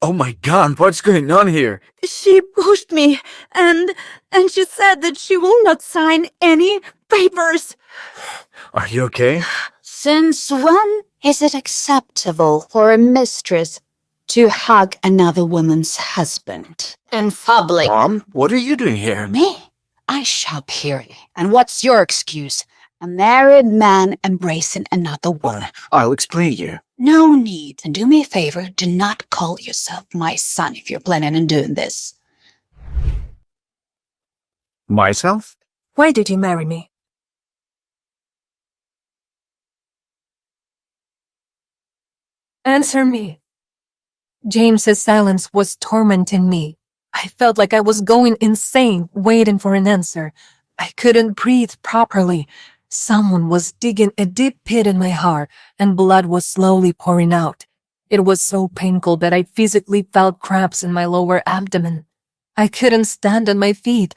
Oh my god, what's going on here? She pushed me, and she said that she will not sign any papers. Are you okay? Since when is it acceptable for a mistress to hug another woman's husband in public? Mom, what are you doing here? Me? I shop here. And what's your excuse? A married man embracing another woman. I'll explain you. No need. And do me a favor, do not call yourself my son if you're planning on doing this. Myself? Why did you marry me? Answer me. James's silence was tormenting me. I felt like I was going insane, waiting for an answer. I couldn't breathe properly. Someone was digging a deep pit in my heart, and blood was slowly pouring out. It was so painful that I physically felt cramps in my lower abdomen. I couldn't stand on my feet.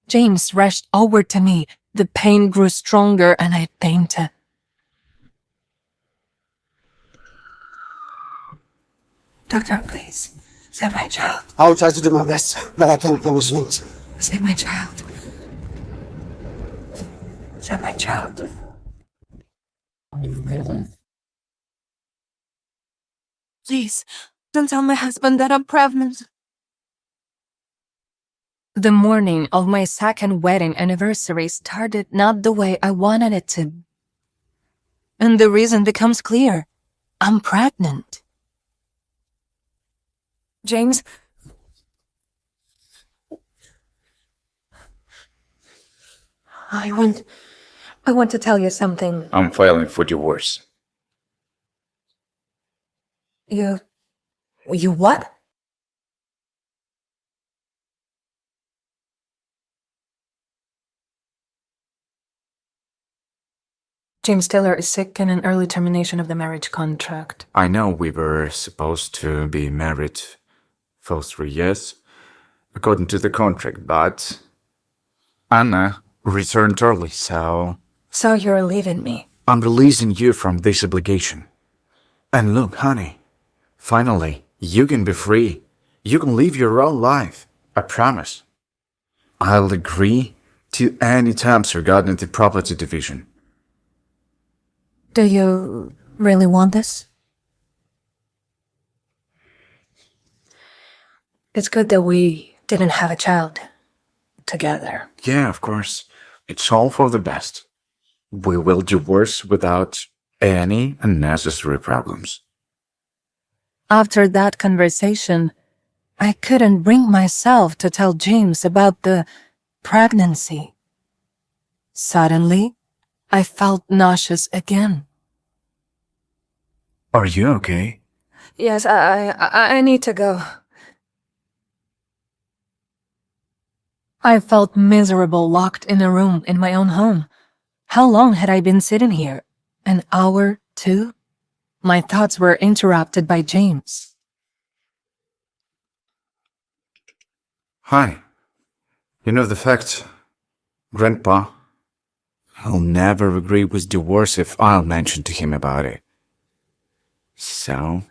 James rushed over to me. The pain grew stronger, and I fainted. Doctor, please, save my child. I'll try to do my best, but I can't promise once. Save my child. Save my child. Please, don't tell my husband that I'm pregnant. The morning of my second wedding anniversary started not the way I wanted it to. And the reason becomes clear. I'm pregnant. James? I want to tell you something. I'm filing for divorce. You what? James Taylor is sick and an early termination of the marriage contract. I know we were supposed to be married for 3 years, according to the contract, but Anna returned early, so... So you're leaving me? I'm releasing you from this obligation. And look, honey, finally, you can be free. You can live your own life. I promise. I'll agree to any terms regarding the property division. Do you really want this? It's good that we didn't have a child together. Yeah, of course. It's all for the best. We will divorce without any unnecessary problems. After that conversation, I couldn't bring myself to tell James about the pregnancy. Suddenly, I felt nauseous again. Are you okay? Yes, I need to go. I felt miserable locked in a room in my own home. How long had I been sitting here? An hour, 2? My thoughts were interrupted by James. Hi. You know the fact, Grandpa, he'll never agree with divorce if I'll mention to him about it. So,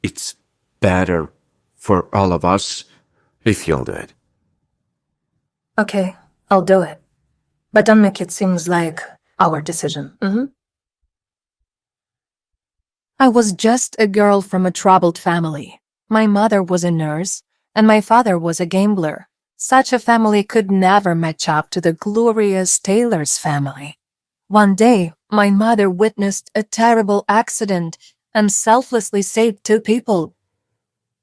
it's better for all of us if you'll do it. Okay, I'll do it. But don't make it seem like our decision. I was just a girl from a troubled family. My mother was a nurse, and my father was a gambler. Such a family could never match up to the glorious Taylor's family. One day, my mother witnessed a terrible accident and selflessly saved 2 people,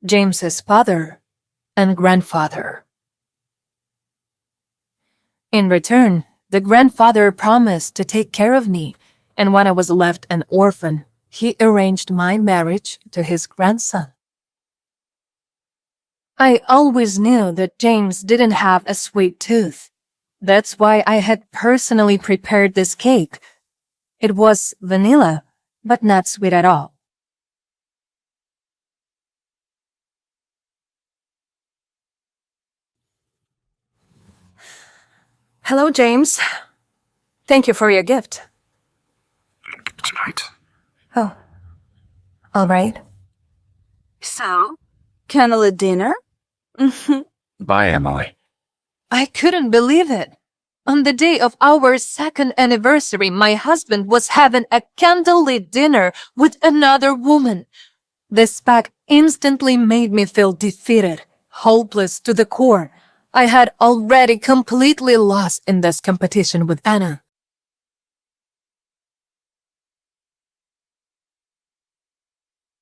James's father and grandfather. In return, the grandfather promised to take care of me, and when I was left an orphan, he arranged my marriage to his grandson. I always knew that James didn't have a sweet tooth. That's why I had personally prepared this cake. It was vanilla, but not sweet at all. Hello, James. Thank you for your gift. Tonight. Oh, all right. So, Candlelit dinner? Bye, Emily. I couldn't believe it. On the day of our second anniversary, my husband was having a candlelit dinner with another woman. This fact instantly made me feel defeated, hopeless to the core. I had already completely lost in this competition with Anna.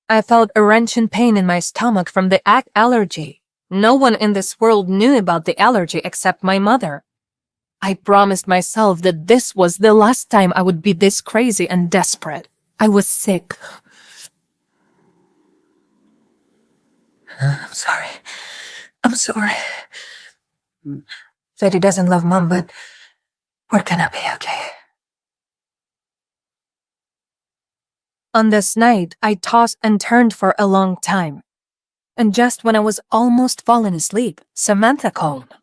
I felt a wrenching pain in my stomach from the egg allergy. No one in this world knew about the allergy except my mother. I promised myself that this was the last time I would be this crazy and desperate. I was sick. I'm sorry. I'm sorry. Said he doesn't love Mom, but we're gonna be okay. On this night, I tossed and turned for a long time. And just when I was almost falling asleep, Samantha called.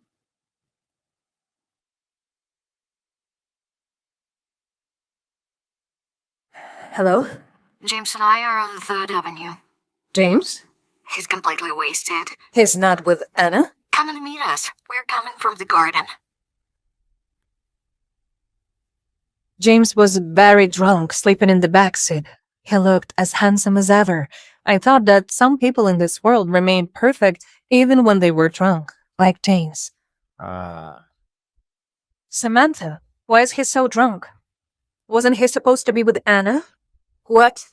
Hello? James and I are on 3rd Avenue. James? He's completely wasted. He's not with Anna? Come and meet us. We're coming from the garden. James was very drunk, sleeping in the backseat. He looked as handsome as ever. I thought that some people in this world remained perfect even when they were drunk, like James. Samantha, why is he so drunk? Wasn't he supposed to be with Anna? What?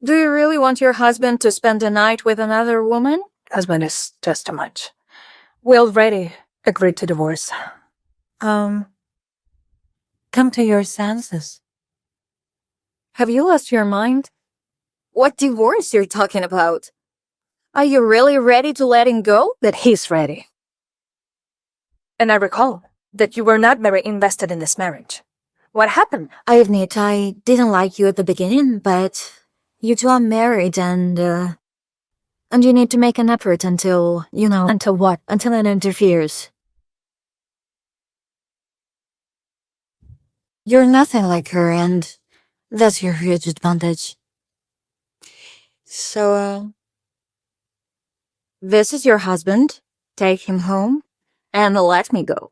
Do you really want your husband to spend the night with another woman? Husband is just too much. We already agreed to divorce. Come to your senses. Have you lost your mind? What divorce you're talking about? Are you really ready to let him go? That he's ready. And I recall that you were not very invested in this marriage. What happened? I admit I didn't like you at the beginning, but you two are married and you need to make an effort until, Until what? until it interferes. You're nothing like her, and that's your huge advantage. So, this is your husband. Take him home and let me go.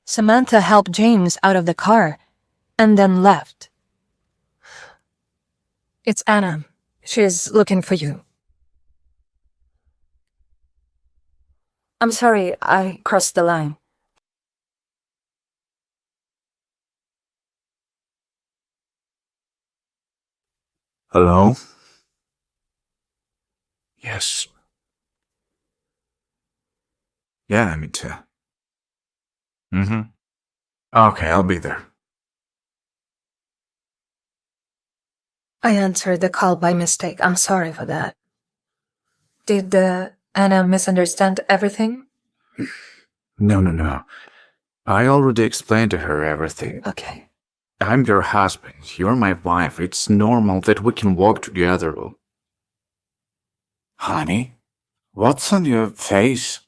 Samantha helped James out of the car and then left. It's Anna. She's looking for you. I'm sorry, I crossed the line. Hello? Yes. Yeah, me too. Okay, I'll be there. I answered the call by mistake. I'm sorry for that. Did Anna misunderstand everything? No. I already explained to her everything. Okay. I'm your husband. You're my wife. It's normal that we can walk together. Honey, what's on your face?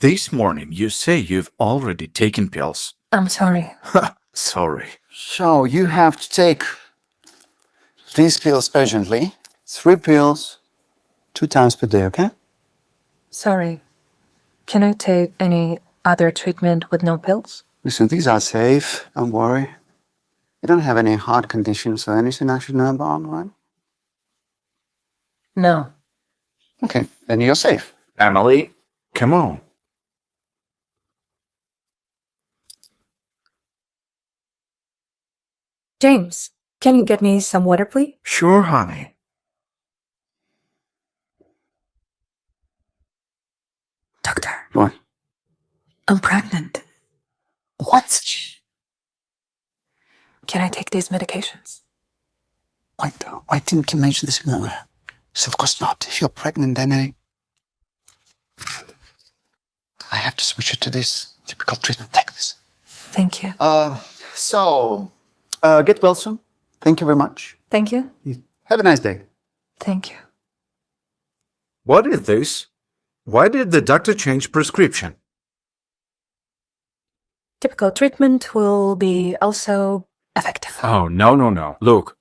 This morning you say you've already taken pills. I'm sorry. Sorry. So you have to take these pills urgently. 3 pills, 2 times per day, okay? Sorry. Can I take any other treatment with no pills? Listen, these are safe. Don't worry. You don't have any heart conditions or anything I should know about, right? No. Okay, then you're safe. Emily, come on. James, can you get me some water, please? Sure, honey. Doctor, What? I'm pregnant. What? Can I take these medications? Why didn't you mention this earlier? So of course not. If you're pregnant, then I have to switch you to this typical treatment. Take this. Thank you. Get well soon. Thank you very much. Thank you. Have a nice day. Thank you. What is this? Why did the doctor change prescription? Typical treatment will be also effective. Oh, no. Look,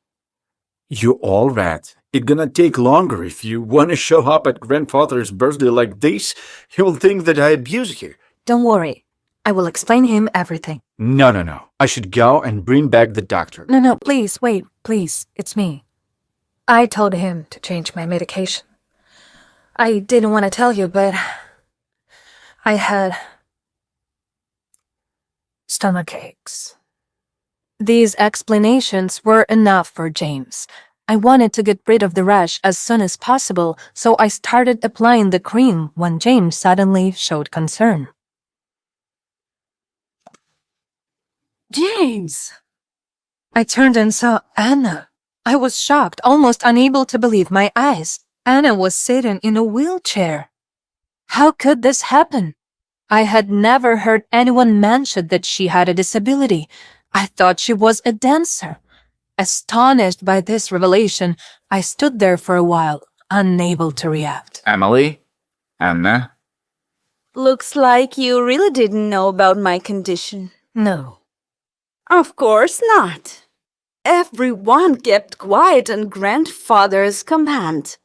you all read. It's gonna take longer if you wanna show up at grandfather's birthday like this. He will think that I abuse you. Don't worry. I will explain him everything. No. I should go and bring back the doctor. No, please, wait, please. It's me. I told him to change my medication. I didn't want to tell you, but I had stomach aches. These explanations were enough for James. I wanted to get rid of the rash as soon as possible, so I started applying the cream when James suddenly showed concern. James! I turned and saw Anna. I was shocked, almost unable to believe my eyes. Anna was sitting in a wheelchair. How could this happen? I had never heard anyone mention that she had a disability. I thought she was a dancer. Astonished by this revelation, I stood there for a while, unable to react. Emily? Anna? Looks like you really didn't know about my condition. No. Of course not. Everyone kept quiet on grandfather's command.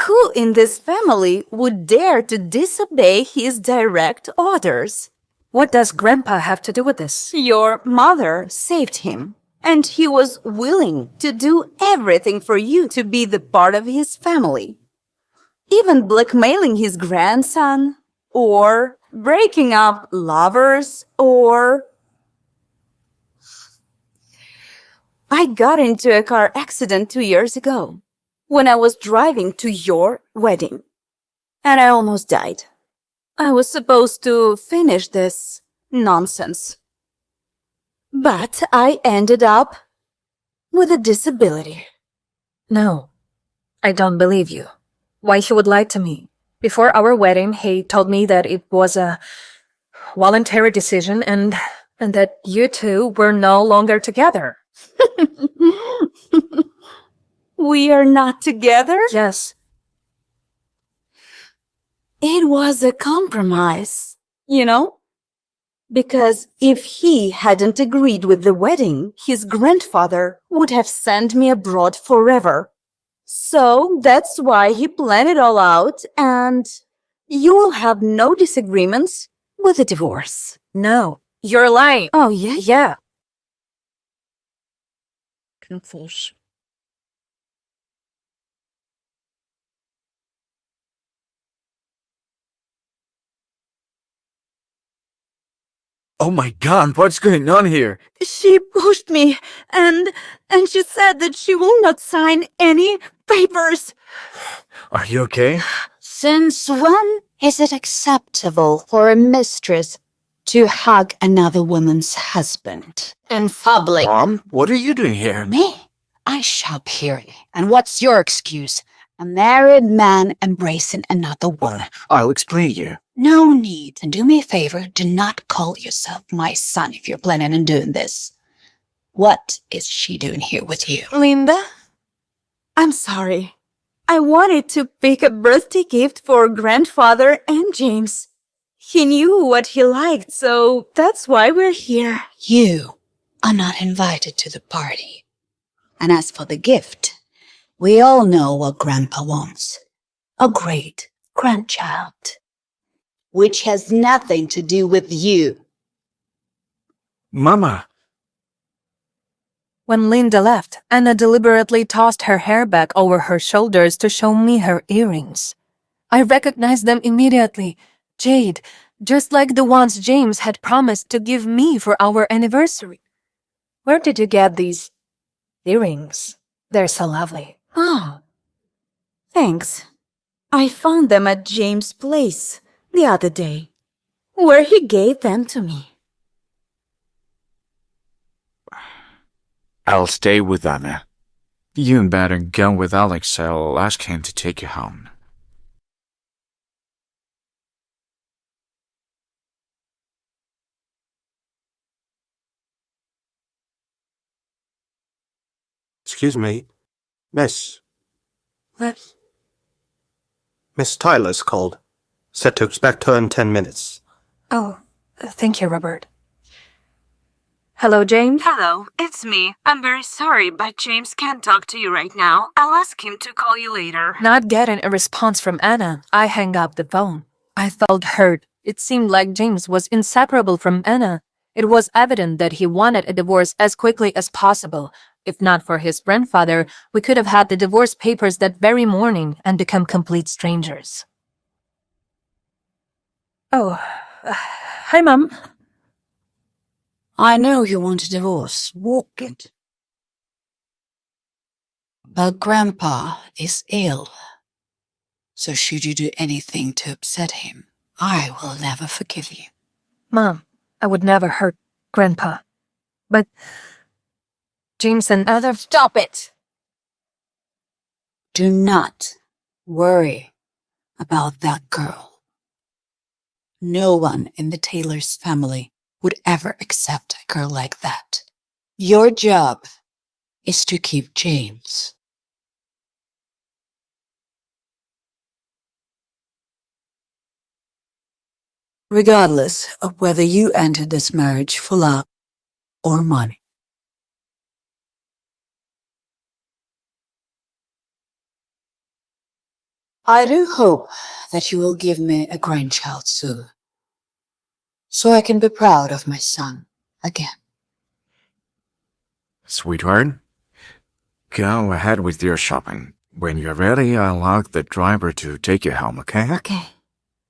Who in this family would dare to disobey his direct orders? What does Grandpa have to do with this? Your mother saved him, and he was willing to do everything for you to be the part of his family. Even blackmailing his grandson, or breaking up lovers, or... I got into a car accident 2 years ago when I was driving to your wedding, and I almost died. I was supposed to finish this nonsense, but I ended up with a disability. No, I don't believe you. Why he would lie to me? Before our wedding, he told me that it was a voluntary decision and that you two were no longer together. We are not together? Yes. It was a compromise, you know? Because if he hadn't agreed with the wedding, his grandfather would have sent me abroad forever. So that's why he planned it all out, and you will have no disagreements with the divorce. No, you're lying. Oh, yeah? Yeah. Confession. Oh my god, what's going on here? She pushed me, and she said that she will not sign any papers. Are you okay? Since when is it acceptable for a mistress to hug another woman's husband in public? Mom, what are you doing here? Me? I shop here. And what's your excuse? A married man embracing another woman. I'll explain you. No need. And do me a favor, do not call yourself my son if you're planning on doing this. What is she doing here with you? Linda? I'm sorry. I wanted to pick a birthday gift for grandfather and James. He knew what he liked, so that's why we're here. You are not invited to the party. And as for the gift, we all know what Grandpa wants. A great grandchild. Which has nothing to do with you. Mama. When Linda left, Anna deliberately tossed her hair back over her shoulders to show me her earrings. I recognized them immediately. Jade, just like the ones James had promised to give me for our anniversary. Where did you get these earrings? They're so lovely. Oh, thanks. I found them at James' place the other day, where he gave them to me. I'll stay with Anna. You better go with Alex. I'll ask him to take you home. Excuse me, Miss. What? Miss Tyler's called. Said to expect her in 10 minutes. Oh, thank you, Robert. Hello, James? Hello, it's me. I'm very sorry, but James can't talk to you right now. I'll ask him to call you later. Not getting a response from Anna, I hang up the phone. I felt hurt. It seemed like James was inseparable from Anna. It was evident that he wanted a divorce as quickly as possible. If not for his grandfather, we could have had the divorce papers that very morning and become complete strangers. Oh, hi, Mom. I know you want a divorce. Walk it. But Grandpa is ill. So should you do anything to upset him, I will never forgive you. Mom, I would never hurt Grandpa. But James and other— Stop it! Do not worry about that girl. No one in the Taylor's family would ever accept a girl like that. Your job is to keep James. Regardless of whether you entered this marriage for love or money. I do hope that you will give me a grandchild soon, so I can be proud of my son again. Sweetheart, go ahead with your shopping. When you're ready, I'll ask the driver to take you home, okay? Okay.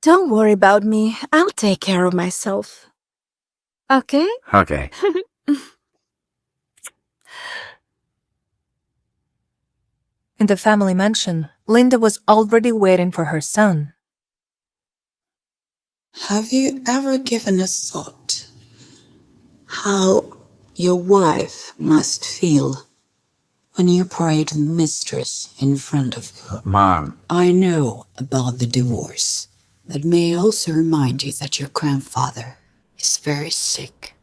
Don't worry about me. I'll take care of myself. Okay? Okay. In the family mansion, Linda was already waiting for her son. Have you ever given a thought how your wife must feel when you parade the mistress in front of her? Mom. I know about the divorce, but may I also remind you that your grandfather is very sick,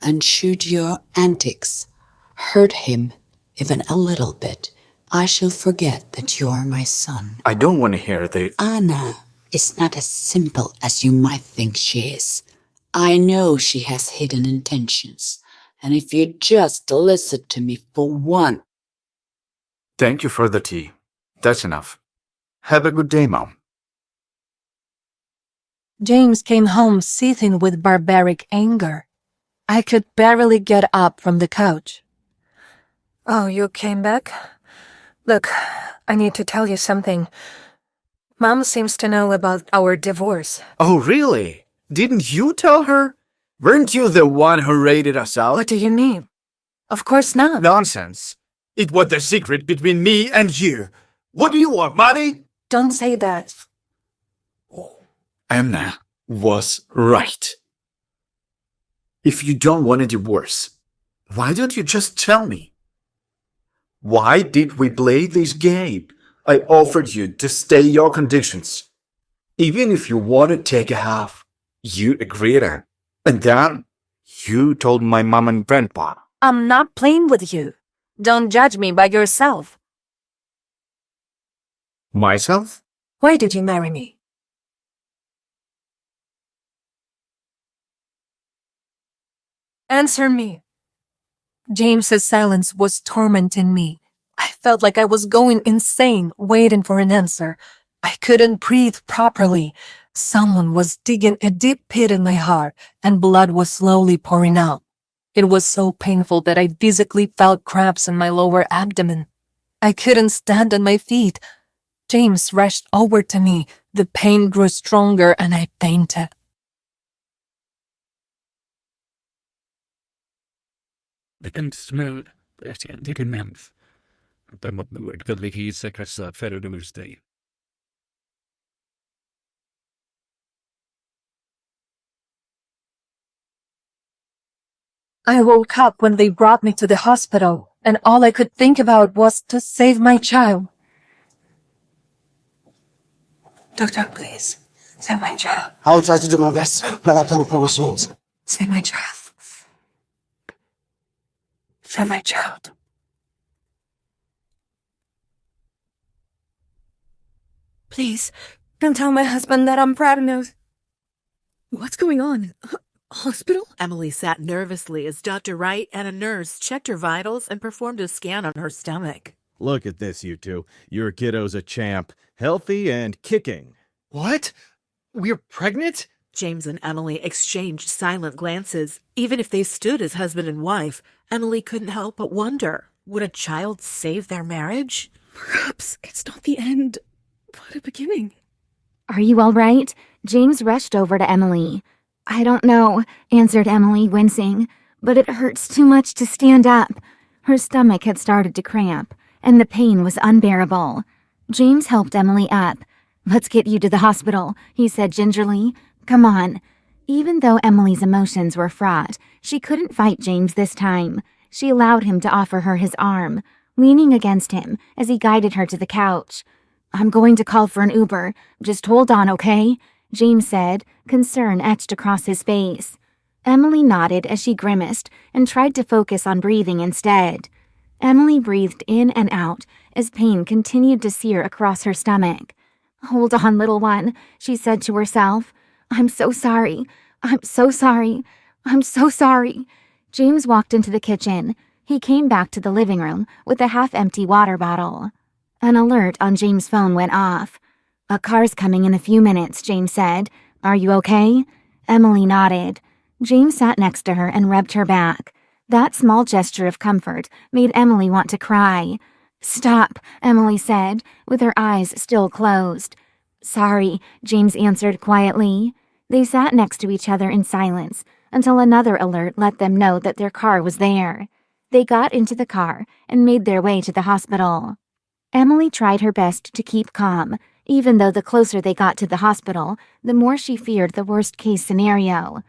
and should your antics hurt him even a little bit, I shall forget that you are my son. I don't want to hear the— Anna is not as simple as you might think she is. I know she has hidden intentions, and if you just listen to me for one— Thank you for the tea. That's enough. Have a good day, Mom. James came home seething with barbaric anger. I could barely get up from the couch. Oh, you came back? Look, I need to tell you something. Mom seems to know about our divorce. Oh, really? Didn't you tell her? Weren't you the one who raided us out? What do you mean? Of course not. Nonsense. It was the secret between me and you. What do you want, money? Don't say that. Anna was right. If you don't want a divorce, why don't you just tell me? Why did we play this game? I offered you to stay your conditions. Even if you want to take a half, you agreed on. And then you told my mom and grandpa. I'm not playing with you. Don't judge me by yourself. Myself? Why did you marry me? Answer me. James's silence was tormenting me. I felt like I was going insane, waiting for an answer. I couldn't breathe properly. Someone was digging a deep pit in my heart, and blood was slowly pouring out. It was so painful that I physically felt cramps in my lower abdomen. I couldn't stand on my feet. James rushed over to me. The pain grew stronger and I fainted. Bekend smooth, dikke mens. Det måtte virkelig ligge i sekretær for universitet. I woke up when they brought me to the hospital, and all I could think about was to save my child. Doctor, please, save my child. I'll try to do my best, but I can't promise you. Save my child. Save my child. Please, don't tell my husband that I'm pregnant. What's going on? Hospital? Emily sat nervously as Dr. Wright and a nurse checked her vitals and performed a scan on her stomach. Look at this, you two. Your kiddo's a champ. Healthy and kicking. What? We're pregnant? James and Emily exchanged silent glances. Even if they stood as husband and wife, Emily couldn't help but wonder, would a child save their marriage? Perhaps it's not the end, but a beginning. Are you all right? James rushed over to Emily. I don't know, answered Emily, wincing, but it hurts too much to stand up. Her stomach had started to cramp, and the pain was unbearable. James helped Emily up. Let's get you to the hospital, he said gingerly. Come on. Even though Emily's emotions were fraught, she couldn't fight James this time. She allowed him to offer her his arm, leaning against him as he guided her to the couch. I'm going to call for an Uber. Just hold on, okay? James said, concern etched across his face. Emily nodded as she grimaced and tried to focus on breathing instead. Emily breathed in and out as pain continued to sear across her stomach. Hold on, little one, she said to herself. I'm so sorry. I'm so sorry. I'm so sorry. James walked into the kitchen. He came back to the living room with a half-empty water bottle. An alert on James' phone went off. A car's coming in a few minutes, James said. Are you okay? Emily nodded. James sat next to her and rubbed her back. That small gesture of comfort made Emily want to cry. Stop, Emily said, with her eyes still closed. Sorry, James answered quietly. They sat next to each other in silence until another alert let them know that their car was there. They got into the car and made their way to the hospital. Emily tried her best to keep calm, even though the closer they got to the hospital, the more she feared the worst-case scenario.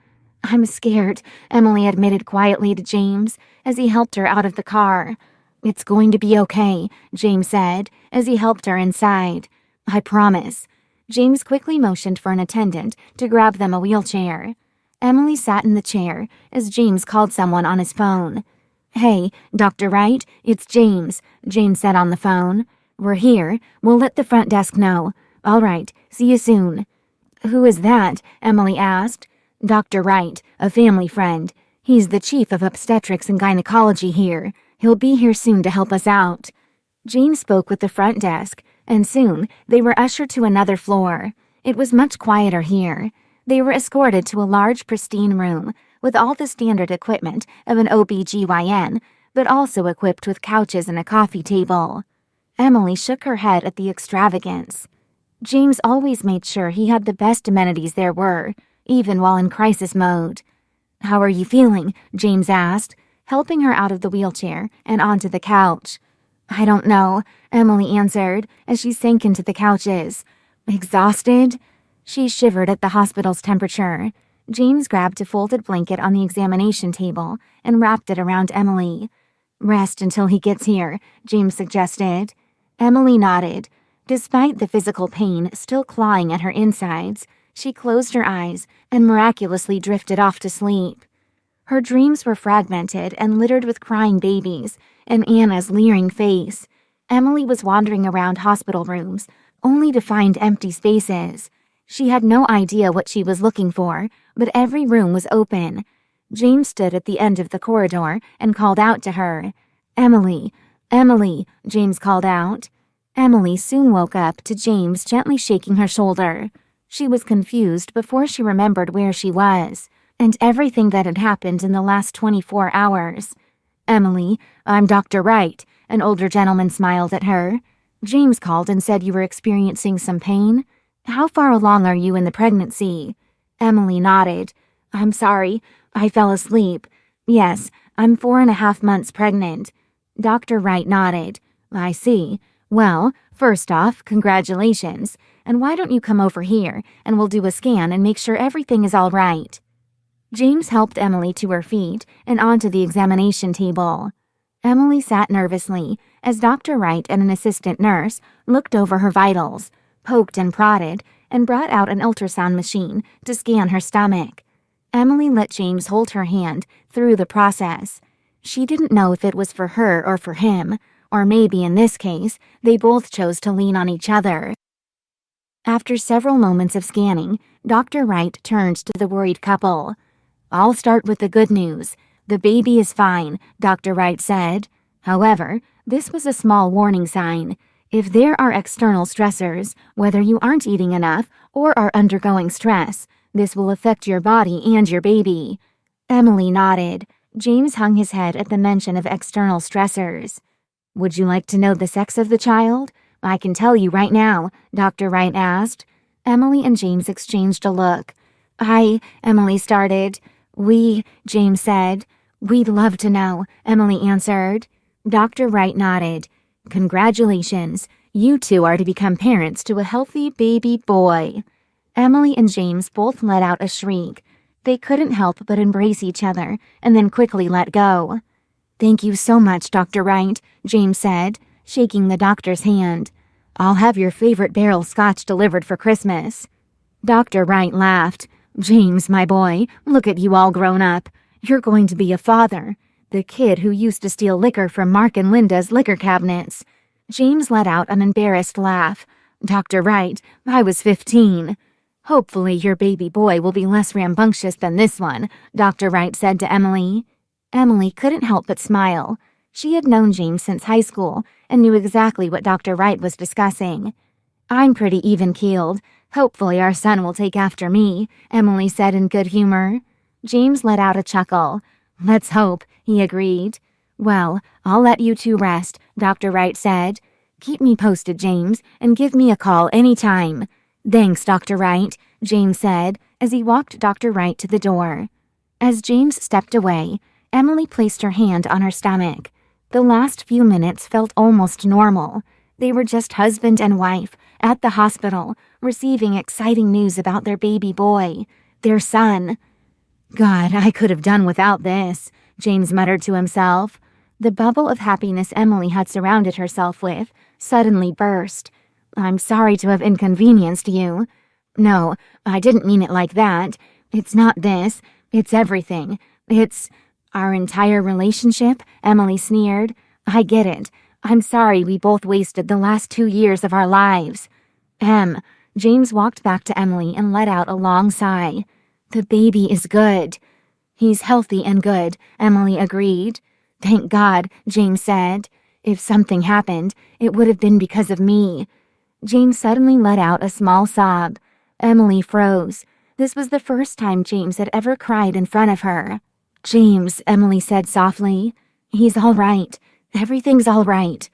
I'm scared, Emily admitted quietly to James as he helped her out of the car. It's going to be okay, James said as he helped her inside. I promise. James quickly motioned for an attendant to grab them a wheelchair. Emily sat in the chair as James called someone on his phone. Hey, Dr. Wright, it's James, James said on the phone. We're here. We'll let the front desk know. All right, see you soon. Who is that? Emily asked. Dr. Wright, a family friend. He's the chief of obstetrics and gynecology here. He'll be here soon to help us out. James spoke with the front desk, and soon they were ushered to another floor. It was much quieter here. They were escorted to a large, pristine room with all the standard equipment of an OB/GYN, but also equipped with couches and a coffee table. Emily shook her head at the extravagance. James always made sure he had the best amenities there were, even while in crisis mode. How are you feeling? James asked, helping her out of the wheelchair and onto the couch. I don't know, Emily answered as she sank into the couches. Exhausted? She shivered at the hospital's temperature. James grabbed a folded blanket on the examination table and wrapped it around Emily. Rest until he gets here, James suggested. Emily nodded. Despite the physical pain still clawing at her insides, she closed her eyes and miraculously drifted off to sleep. Her dreams were fragmented and littered with crying babies and Anna's leering face. Emily was wandering around hospital rooms, only to find empty spaces. She had no idea what she was looking for, but every room was open. James stood at the end of the corridor and called out to her. Emily, Emily, James called out. Emily soon woke up to James gently shaking her shoulder. She was confused before she remembered where she was, and everything that had happened in the last 24 hours. Emily, I'm Dr. Wright, an older gentleman smiled at her. James called and said you were experiencing some pain. How far along are you in the pregnancy? Emily nodded. I'm sorry, I fell asleep. Yes, I'm 4.5 months pregnant. Dr. Wright nodded. I see. Well, first off, congratulations. And why don't you come over here, and we'll do a scan and make sure everything is all right. James helped Emily to her feet and onto the examination table. Emily sat nervously as Dr. Wright and an assistant nurse looked over her vitals, poked and prodded, and brought out an ultrasound machine to scan her stomach. Emily let James hold her hand through the process. She didn't know if it was for her or for him, or maybe in this case, they both chose to lean on each other. After several moments of scanning, Dr. Wright turned to the worried couple. I'll start with the good news. The baby is fine, Dr. Wright said. However, this was a small warning sign. If there are external stressors, whether you aren't eating enough or are undergoing stress, this will affect your body and your baby. Emily nodded. James hung his head at the mention of external stressors. Would you like to know the sex of the child? I can tell you right now, Dr. Wright asked. Emily and James exchanged a look. Emily started. James said. We'd love to know, Emily answered. Dr. Wright nodded. Congratulations. You two are to become parents to a healthy baby boy. Emily and James both let out a shriek. They couldn't help but embrace each other and then quickly let go. Thank you so much, Dr. Wright, James said, shaking the doctor's hand. I'll have your favorite barrel scotch delivered for Christmas. Dr. Wright laughed. James, my boy, look at you all grown up. You're going to be a father. The kid who used to steal liquor from Mark and Linda's liquor cabinets. James let out an embarrassed laugh. Dr. Wright, I was 15. Hopefully your baby boy will be less rambunctious than this one, Dr. Wright said to Emily. Emily couldn't help but smile. She had known James since high school and knew exactly what Dr. Wright was discussing. I'm pretty even-keeled. Hopefully our son will take after me, Emily said in good humor. James let out a chuckle. Let's hope, he agreed. Well, I'll let you two rest, Dr. Wright said. Keep me posted, James, and give me a call anytime. Thanks, Dr. Wright, James said as he walked Dr. Wright to the door. As James stepped away, Emily placed her hand on her stomach. The last few minutes felt almost normal. They were just husband and wife at the hospital, receiving exciting news about their baby boy, their son. God, I could have done without this, James muttered to himself. The bubble of happiness Emily had surrounded herself with suddenly burst. I'm sorry to have inconvenienced you. No, I didn't mean it like that. It's not this. It's everything. It's our entire relationship, Emily sneered. I get it. I'm sorry we both wasted the last 2 years of our lives. James walked back to Emily and let out a long sigh. The baby is good. He's healthy and good, Emily agreed. Thank God, James said. If something happened, it would have been because of me. James suddenly let out a small sob. Emily froze. This was the first time James had ever cried in front of her. James, Emily said softly. He's all right. Everything's all right.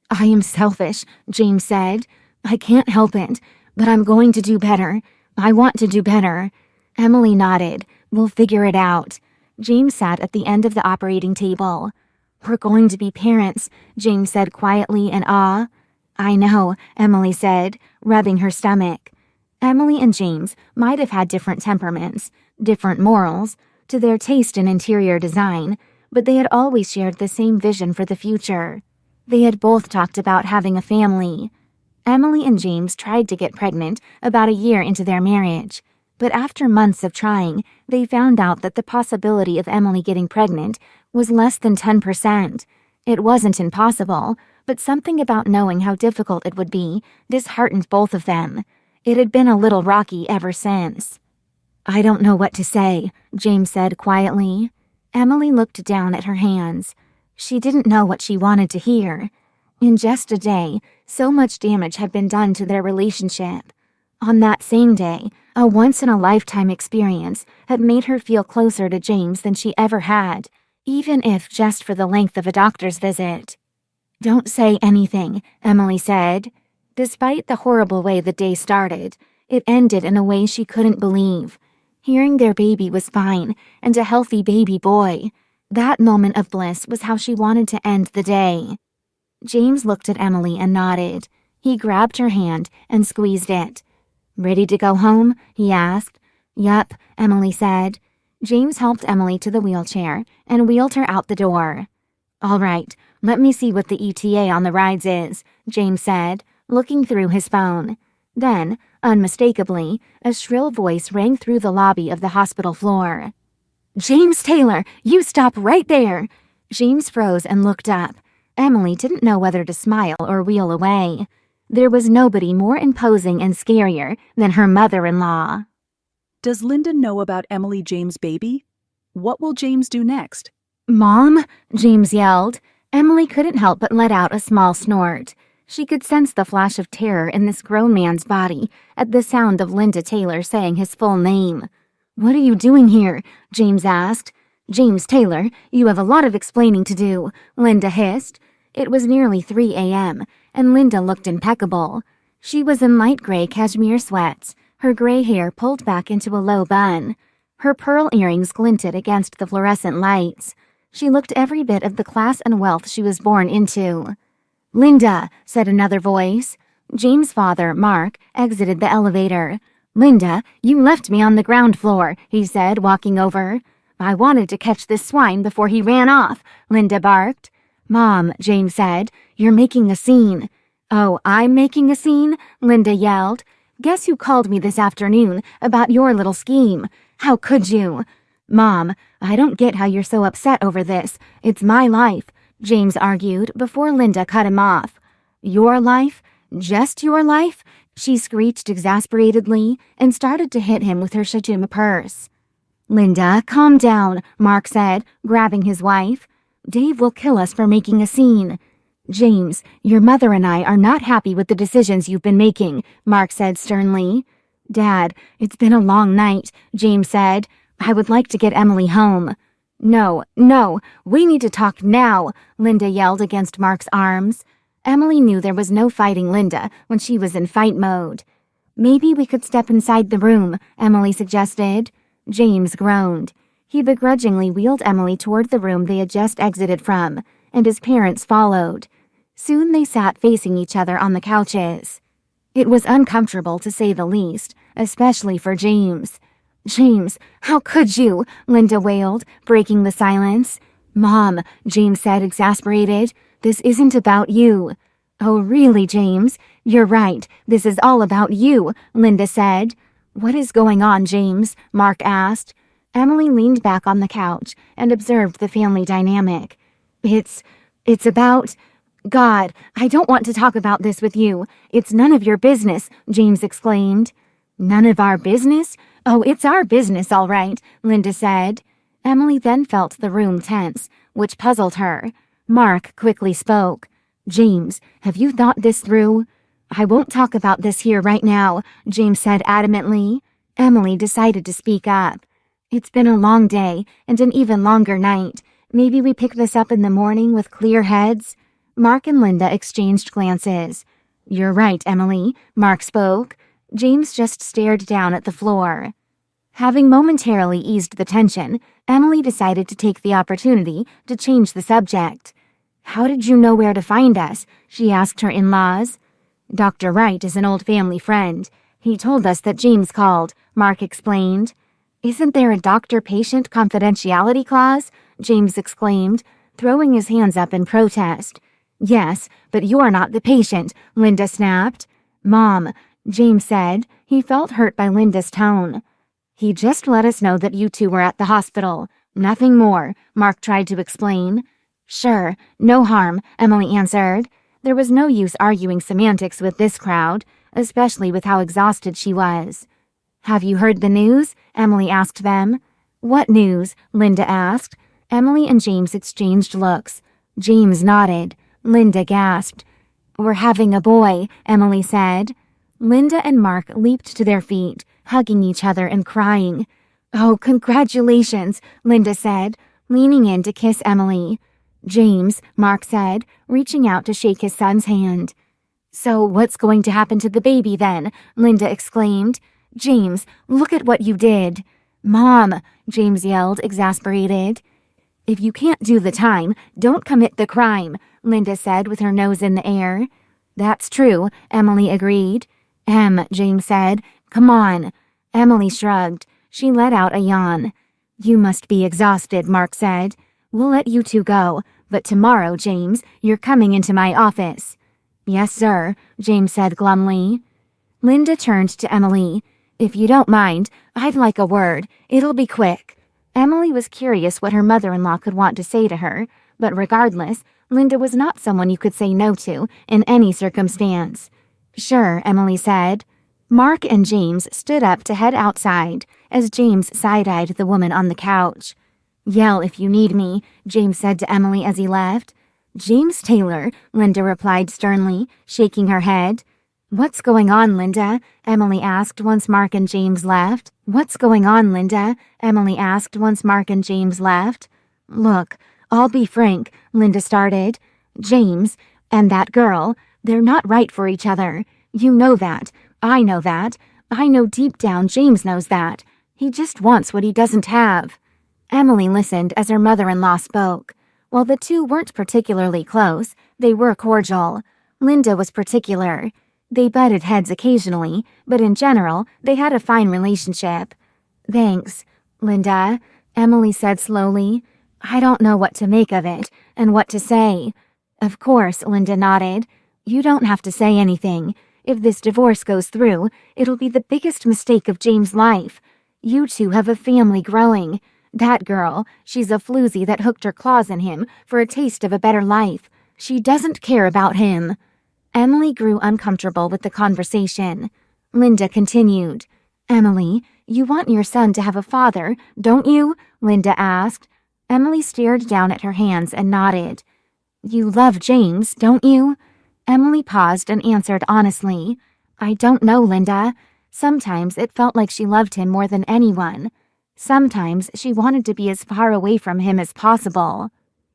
I am selfish, James said. I can't help it, but I'm going to do better. I want to do better. Emily nodded. We'll figure it out. James sat at the end of the operating table. We're going to be parents, James said quietly in awe. I know, Emily said, rubbing her stomach. Emily and James might have had different temperaments, different morals, to their taste in interior design, but they had always shared the same vision for the future. They had both talked about having a family. Emily and James tried to get pregnant about a year into their marriage, but after months of trying, they found out that the possibility of Emily getting pregnant was less than 10%. It wasn't impossible, but something about knowing how difficult it would be disheartened both of them. It had been a little rocky ever since. I don't know what to say, James said quietly. Emily looked down at her hands. She didn't know what she wanted to hear. In just a day, so much damage had been done to their relationship. On that same day, a once-in-a-lifetime experience had made her feel closer to James than she ever had, even if just for the length of a doctor's visit. Don't say anything, Emily said. Despite the horrible way the day started, it ended in a way she couldn't believe. Hearing their baby was fine and a healthy baby boy. That moment of bliss was how she wanted to end the day. James looked at Emily and nodded. He grabbed her hand and squeezed it. Ready to go home? He asked. Yup, Emily said. James helped Emily to the wheelchair and wheeled her out the door. All right, let me see what the ETA on the rides is, James said, looking through his phone. Then, unmistakably, a shrill voice rang through the lobby of the hospital floor. James Taylor, you stop right there! James froze and looked up. Emily didn't know whether to smile or wheel away. There was nobody more imposing and scarier than her mother-in-law. Does Linda know about Emily James' baby? What will James do next? Mom, James yelled. Emily couldn't help but let out a small snort. She could sense the flash of terror in this grown man's body at the sound of Linda Taylor saying his full name. What are you doing here? James asked. James Taylor, you have a lot of explaining to do, Linda hissed. It was nearly 3 a.m., and Linda looked impeccable. She was in light gray cashmere sweats, her gray hair pulled back into a low bun. Her pearl earrings glinted against the fluorescent lights. She looked every bit of the class and wealth she was born into. Linda, said another voice. James' father, Mark, exited the elevator. Linda, you left me on the ground floor, he said, walking over. I wanted to catch this swine before he ran off, Linda barked. Mom, James said, you're making a scene. Oh, I'm making a scene? Linda yelled. Guess who called me this afternoon about your little scheme? How could you? Mom, I don't get how you're so upset over this. It's my life, James argued before Linda cut him off. Your life? Just your life? She screeched exasperatedly and started to hit him with her Shajuma purse. Linda, calm down, Mark said, grabbing his wife. Dave will kill us for making a scene. James, your mother and I are not happy with the decisions you've been making, Mark said sternly. Dad, it's been a long night, James said. I would like to get Emily home. No, we need to talk now, Linda yelled against Mark's arms. Emily knew there was no fighting Linda when she was in fight mode. Maybe we could step inside the room, Emily suggested. James groaned. He begrudgingly wheeled Emily toward the room they had just exited from, and his parents followed. Soon they sat facing each other on the couches. It was uncomfortable to say the least, especially for James. James, how could you? Linda wailed, breaking the silence. Mom, James said, exasperated. This isn't about you. Oh, really, James? You're right. This is all about you, Linda said. What is going on, James? Mark asked. Emily leaned back on the couch and observed the family dynamic. It's about... God, I don't want to talk about this with you. It's none of your business, James exclaimed. None of our business? Oh, it's our business, all right, Linda said. Emily then felt the room tense, which puzzled her. Mark quickly spoke. James, have you thought this through? I won't talk about this here right now, James said adamantly. Emily decided to speak up. It's been a long day and an even longer night. Maybe we pick this up in the morning with clear heads? Mark and Linda exchanged glances. You're right, Emily, Mark spoke. James just stared down at the floor. Having momentarily eased the tension, Emily decided to take the opportunity to change the subject. How did you know where to find us? She asked her in-laws. Dr. Wright is an old family friend. He told us that James called, Mark explained. Isn't there a doctor-patient confidentiality clause? James exclaimed, throwing his hands up in protest. Yes, but you're not the patient, Linda snapped. Mom, James said. He felt hurt by Linda's tone. He just let us know that you two were at the hospital. Nothing more, Mark tried to explain. Sure, no harm, Emily answered. There was no use arguing semantics with this crowd, especially with how exhausted she was. Have you heard the news? Emily asked them. What news? Linda asked. Emily and James exchanged looks. James nodded. Linda gasped. We're having a boy, Emily said. Linda and Mark leaped to their feet, hugging each other and crying. Oh, congratulations, Linda said, leaning in to kiss Emily. James, Mark said, reaching out to shake his son's hand. So what's going to happen to the baby then? Linda exclaimed. James, look at what you did. Mom, James yelled, exasperated. If you can't do the time, don't commit the crime, Linda said with her nose in the air. That's true, Emily agreed. James said, come on. Emily shrugged. She let out a yawn. You must be exhausted, Mark said. We'll let you two go, but tomorrow, James, you're coming into my office. Yes, sir, James said glumly. Linda turned to Emily. If you don't mind, I'd like a word. It'll be quick. Emily was curious what her mother-in-law could want to say to her, but regardless, Linda was not someone you could say no to in any circumstance. Sure, Emily said. Mark and James stood up to head outside as James side-eyed the woman on the couch. Yell if you need me, James said to Emily as he left. James Taylor, Linda replied sternly, shaking her head. What's going on, Linda? Emily asked once Mark and James left. What's going on, Linda? Emily asked once Mark and James left. Look, I'll be frank, Linda started. James and that girl, they're not right for each other. You know that. I know that. I know deep down James knows that. He just wants what he doesn't have. Emily listened as her mother-in-law spoke. While the two weren't particularly close, they were cordial. Linda was particular. They butted heads occasionally, but in general, they had a fine relationship. Thanks, Linda, Emily said slowly. I don't know what to make of it, and what to say. Of course, Linda nodded. You don't have to say anything. If this divorce goes through, it'll be the biggest mistake of James' life. You two have a family growing. That girl, she's a floozy that hooked her claws in him for a taste of a better life. She doesn't care about him. Emily grew uncomfortable with the conversation. Linda continued. Emily, you want your son to have a father, don't you? Linda asked. Emily stared down at her hands and nodded. You love James, don't you? Emily paused and answered honestly. I don't know, Linda. Sometimes it felt like she loved him more than anyone. Sometimes she wanted to be as far away from him as possible.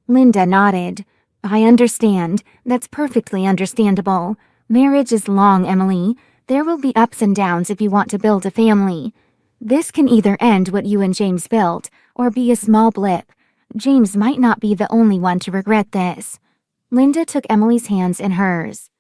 Linda nodded. I understand. That's perfectly understandable. Marriage is long, Emily. There will be ups and downs if you want to build a family. This can either end what you and James built, or be a small blip. James might not be the only one to regret this. Linda took Emily's hands in hers.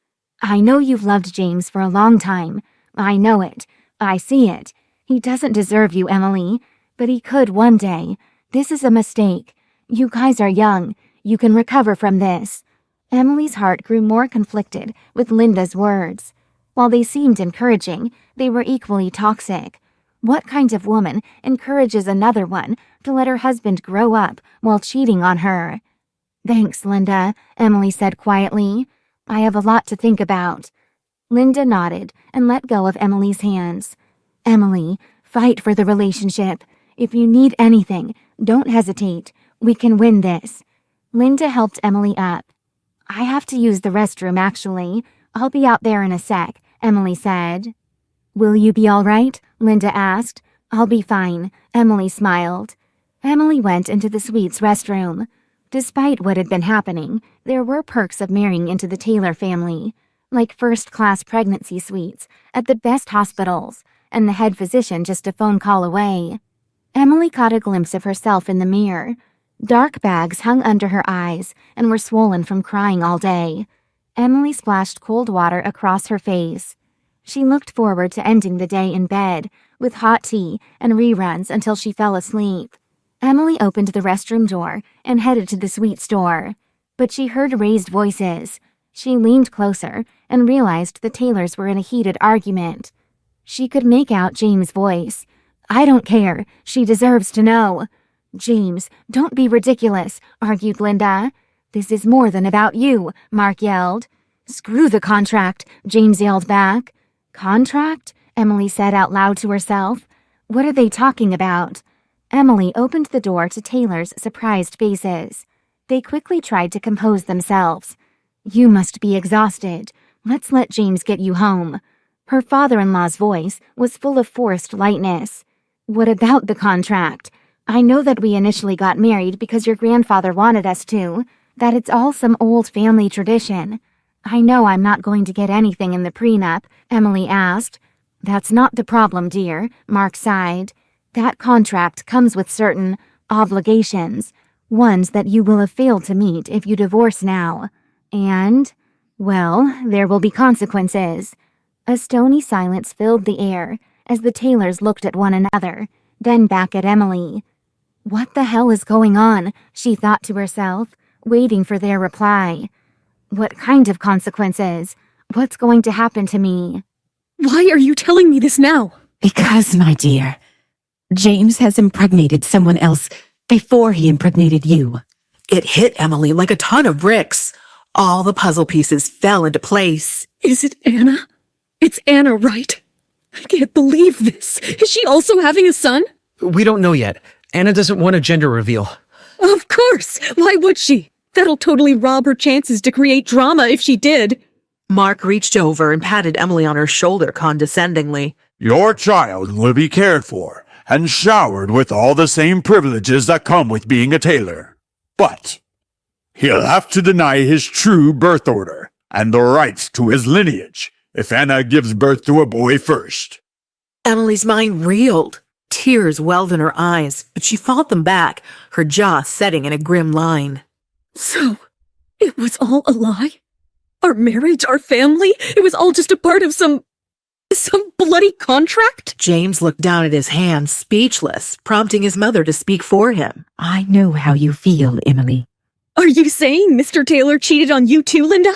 I know you've loved James for a long time. I know it. I see it. He doesn't deserve you, Emily. But he could one day. This is a mistake. You guys are young. You can recover from this. Emily's heart grew more conflicted with Linda's words. While they seemed encouraging, they were equally toxic. What kind of woman encourages another one to let her husband grow up while cheating on her? Thanks, Linda, Emily said quietly. I have a lot to think about. Linda nodded and let go of Emily's hands. Emily, fight for the relationship. If you need anything, don't hesitate. We can win this. Linda helped Emily up. I have to use the restroom, actually. I'll be out there in a sec, Emily said. Will you be all right? Linda asked. I'll be fine, Emily smiled. Emily went into the suite's restroom. Despite what had been happening, there were perks of marrying into the Taylor family, like first-class pregnancy suites at the best hospitals, and the head physician just a phone call away. Emily caught a glimpse of herself in the mirror. Dark bags hung under her eyes and were swollen from crying all day. Emily splashed cold water across her face. She looked forward to ending the day in bed, with hot tea and reruns until she fell asleep. Emily opened the restroom door and headed to the suite's door. But she heard raised voices. She leaned closer and realized the Taylors were in a heated argument. She could make out James' voice. I don't care. She deserves to know. James, don't be ridiculous, argued Linda. This is more than about you, Mark yelled. Screw the contract, James yelled back. Contract? Emily said out loud to herself. What are they talking about? Emily opened the door to Taylor's surprised faces. They quickly tried to compose themselves. You must be exhausted. Let's let James get you home. Her father-in-law's voice was full of forced lightness. What about the contract? I know that we initially got married because your grandfather wanted us to, that it's all some old family tradition. I know I'm not going to get anything in the prenup, Emily asked. That's not the problem, dear, Mark sighed. That contract comes with certain obligations, ones that you will have failed to meet if you divorce now. And, well, there will be consequences. A stony silence filled the air as the Taylors looked at one another, then back at Emily. What the hell is going on? She thought to herself, waiting for their reply. What kind of consequences? What's going to happen to me? Why are you telling me this now? Because, my dear, James has impregnated someone else before he impregnated you. It hit Emily like a ton of bricks. All the puzzle pieces fell into place. Is it Anna? It's Anna, right? I can't believe this. Is she also having a son? We don't know yet. Anna doesn't want a gender reveal. Of course! Why would she? That'll totally rob her chances to create drama if she did. Mark reached over and patted Emily on her shoulder condescendingly. Your child will be cared for and showered with all the same privileges that come with being a tailor. But he'll have to deny his true birth order and the rights to his lineage if Anna gives birth to a boy first. Emily's mind reeled. Tears welled in her eyes, but she fought them back, her jaw setting in a grim line. So, it was all a lie? Our marriage, our family, it was all just a part of some bloody contract? James looked down at his hands, speechless, prompting his mother to speak for him. I know how you feel, Emily. Are you saying Mr. Taylor cheated on you too, Linda?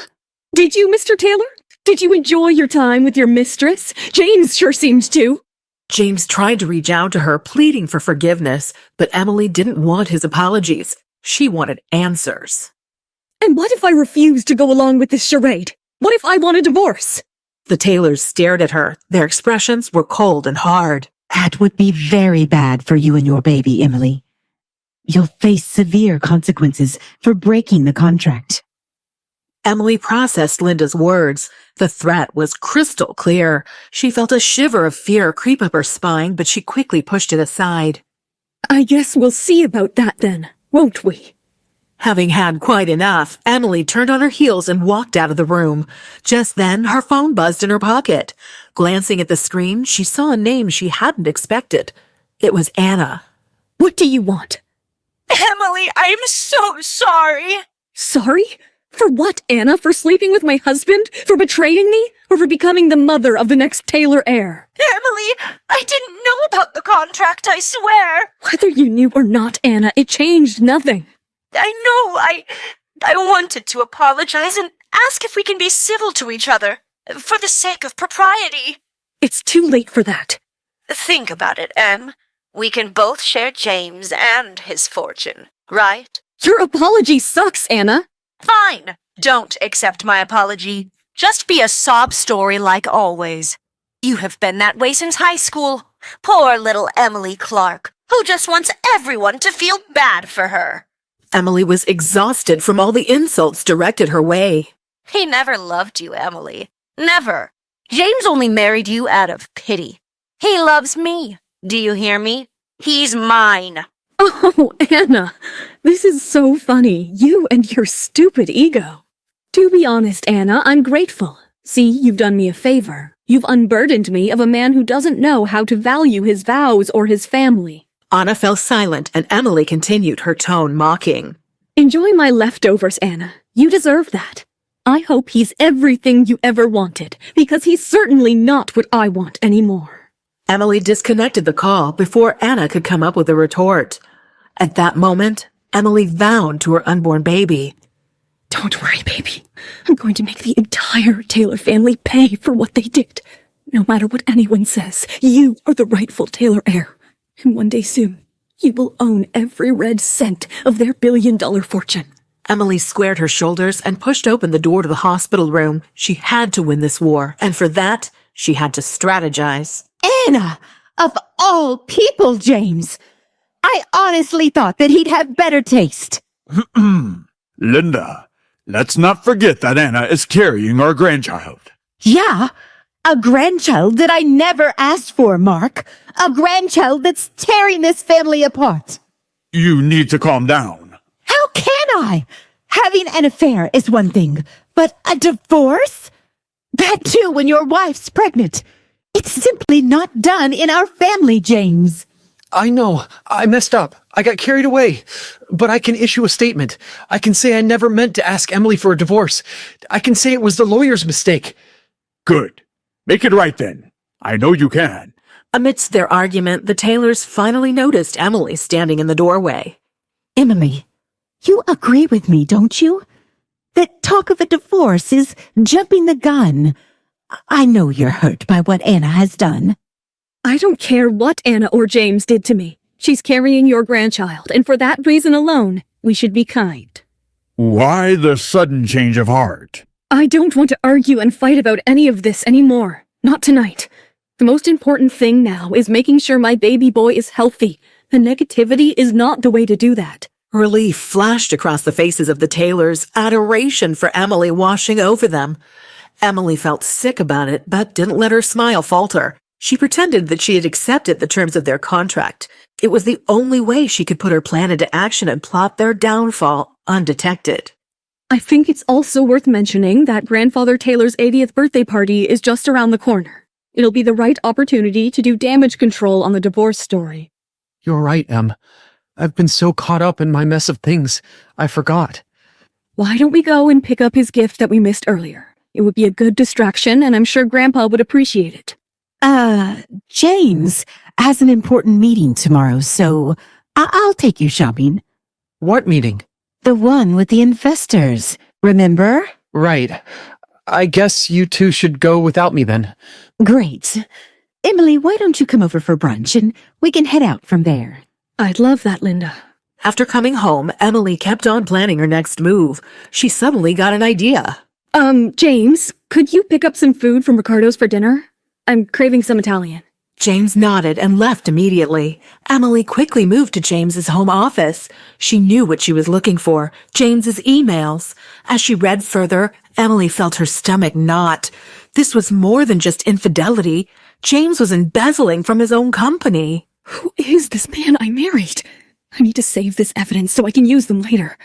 Did you, Mr. Taylor? Did you enjoy your time with your mistress? James sure seems to. James tried to reach out to her, pleading for forgiveness, but Emily didn't want his apologies. She wanted answers. And what if I refused to go along with this charade? What if I want a divorce? The Taylors stared at her. Their expressions were cold and hard. That would be very bad for you and your baby, Emily. You'll face severe consequences for breaking the contract. Emily processed Linda's words. The threat was crystal clear. She felt a shiver of fear creep up her spine, but she quickly pushed it aside. I guess we'll see about that then, won't we? Having had quite enough, Emily turned on her heels and walked out of the room. Just then, her phone buzzed in her pocket. Glancing at the screen, she saw a name she hadn't expected. It was Anna. What do you want? Emily, I'm so sorry. Sorry? For what, Anna? For sleeping with my husband? For betraying me? Or for becoming the mother of the next Taylor heir? Emily, I didn't know about the contract, I swear. Whether you knew or not, Anna, it changed nothing. I know, I wanted to apologize and ask if we can be civil to each other, for the sake of propriety. It's too late for that. Think about it, Em. We can both share James and his fortune, right? Your apology sucks, Anna. Fine. Don't accept my apology. Just be a sob story like always. You have been that way since high school. Poor little Emily Clark, who just wants everyone to feel bad for her. Emily was exhausted from all the insults directed her way. He never loved you, Emily. Never. James only married you out of pity. He loves me. Do you hear me? He's mine. Oh, Anna, this is so funny. You and your stupid ego. To be honest, Anna, I'm grateful. See, you've done me a favor. You've unburdened me of a man who doesn't know how to value his vows or his family. Anna fell silent, and Emily continued, her tone mocking. Enjoy my leftovers, Anna. You deserve that. I hope he's everything you ever wanted, because he's certainly not what I want anymore. Emily disconnected the call before Anna could come up with a retort. At that moment, Emily vowed to her unborn baby. Don't worry, baby. I'm going to make the entire Taylor family pay for what they did. No matter what anyone says, you are the rightful Taylor heir. And one day soon, you will own every red cent of their billion-dollar fortune. Emily squared her shoulders and pushed open the door to the hospital room. She had to win this war, and for that, she had to strategize. Anna! Of all people, James! I honestly thought that he'd have better taste. Linda, let's not forget that Anna is carrying our grandchild. Yeah, a grandchild that I never asked for, Mark. A grandchild that's tearing this family apart. You need to calm down. How can I? Having an affair is one thing, but a divorce? That too when your wife's pregnant. It's simply not done in our family, James. I know. I messed up. I got carried away. But I can issue a statement. I can say I never meant to ask Emily for a divorce. I can say it was the lawyer's mistake. Good. Make it right then. I know you can. Amidst their argument, the Taylors finally noticed Emily standing in the doorway. Emily, you agree with me, don't you? That talk of a divorce is jumping the gun. I know you're hurt by what Anna has done. I don't care what Anna or James did to me. She's carrying your grandchild, and for that reason alone, we should be kind. Why the sudden change of heart? I don't want to argue and fight about any of this anymore. Not tonight. The most important thing now is making sure my baby boy is healthy. The negativity is not the way to do that. Relief flashed across the faces of the Taylors, adoration for Emily washing over them. Emily felt sick about it, but didn't let her smile falter. She pretended that she had accepted the terms of their contract. It was the only way she could put her plan into action and plot their downfall undetected. I think it's also worth mentioning that Grandfather Taylor's 80th birthday party is just around the corner. It'll be the right opportunity to do damage control on the divorce story. You're right, Em. I've been so caught up in my mess of things, I forgot. Why don't we go and pick up his gift that we missed earlier? It would be a good distraction, and I'm sure Grandpa would appreciate it. James has an important meeting tomorrow, so I'll take you shopping. What meeting? The one with the investors, remember? Right. I guess you two should go without me then. Great. Emily, why don't you come over for brunch and we can head out from there? I'd love that, Linda. After coming home, Emily kept on planning her next move. She suddenly got an idea. James, could you pick up some food from Ricardo's for dinner? I'm craving some Italian. James nodded and left immediately. Emily quickly moved to James's home office. She knew what she was looking for, James's emails. As she read further, Emily felt her stomach knot. This was more than just infidelity. James was embezzling from his own company. Who is this man I married? I need to save this evidence so I can use them later.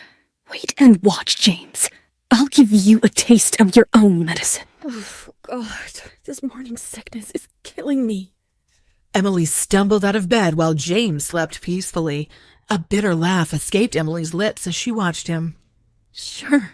Wait and watch, James. I'll give you a taste of your own medicine. Oh, God. This morning sickness is killing me. Emily stumbled out of bed while James slept peacefully. A bitter laugh escaped Emily's lips as she watched him. Sure.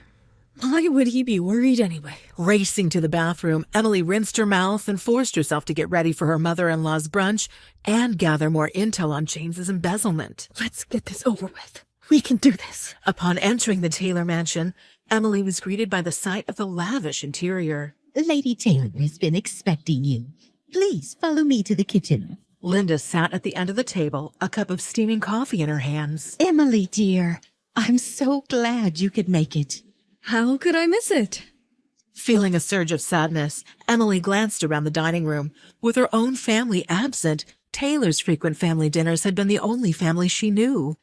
Why would he be worried anyway? Racing to the bathroom, Emily rinsed her mouth and forced herself to get ready for her mother-in-law's brunch and gather more intel on James's embezzlement. Let's get this over with. We can do this. Upon entering the Taylor mansion, Emily was greeted by the sight of the lavish interior. Lady Taylor has been expecting you. Please follow me to the kitchen. Linda sat at the end of the table, a cup of steaming coffee in her hands. Emily, dear, I'm so glad you could make it. How could I miss it? Feeling a surge of sadness, Emily glanced around the dining room. With her own family absent, Taylor's frequent family dinners had been the only family she knew.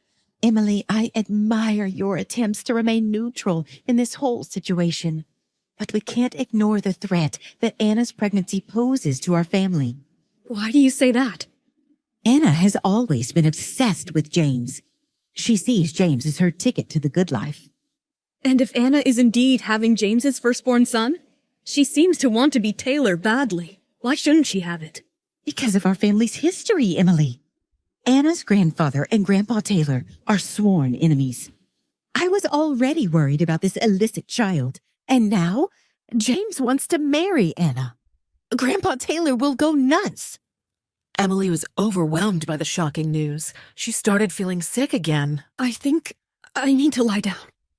Emily, I admire your attempts to remain neutral in this whole situation. But we can't ignore the threat that Anna's pregnancy poses to our family. Why do you say that? Anna has always been obsessed with James. She sees James as her ticket to the good life. And if Anna is indeed having James's firstborn son, she seems to want to be Taylor badly. Why shouldn't she have it? Because of our family's history, Emily. Anna's grandfather and Grandpa Taylor are sworn enemies. I was already worried about this illicit child. And now, James wants to marry Anna. Grandpa Taylor will go nuts. Emily was overwhelmed by the shocking news. She started feeling sick again. I think I need to lie down.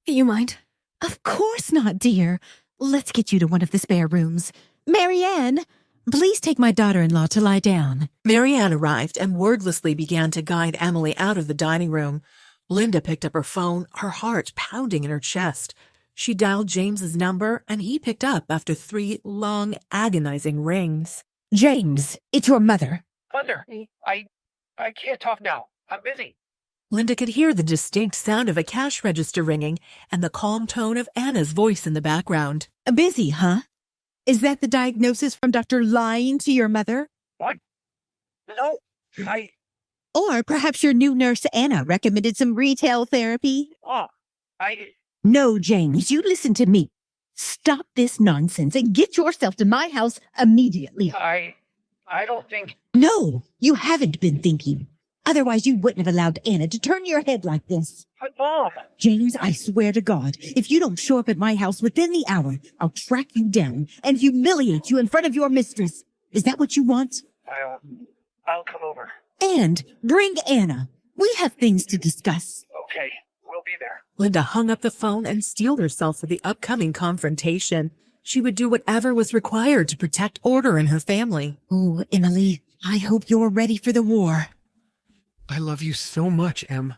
Do you mind? Of course not, dear. Let's get you to one of the spare rooms. Marianne, please take my daughter-in-law to lie down. Marianne arrived and wordlessly began to guide Emily out of the dining room. Linda picked up her phone, her heart pounding in her chest. She dialed James's number, and he picked up after 3 long, agonizing rings. James, it's your mother. Mother, I can't talk now. I'm busy. Linda could hear the distinct sound of a cash register ringing and the calm tone of Anna's voice in the background. Busy, huh? Is that the diagnosis from Dr. Lying to your mother? What? No, Or perhaps your new nurse, Anna, recommended some retail therapy? No, James, you listen to me. Stop this nonsense and get yourself to my house immediately. I don't think... No, you haven't been thinking. Otherwise, you wouldn't have allowed Anna to turn your head like this. But Mom... James, I swear to God, if you don't show up at my house within the hour, I'll track you down and humiliate you in front of your mistress. Is that what you want? I'll come over. And bring Anna. We have things to discuss. Okay, we'll be there. Linda hung up the phone and steeled herself for the upcoming confrontation. She would do whatever was required to protect order in her family. Oh, Emily, I hope you're ready for the war. I love you so much, Em.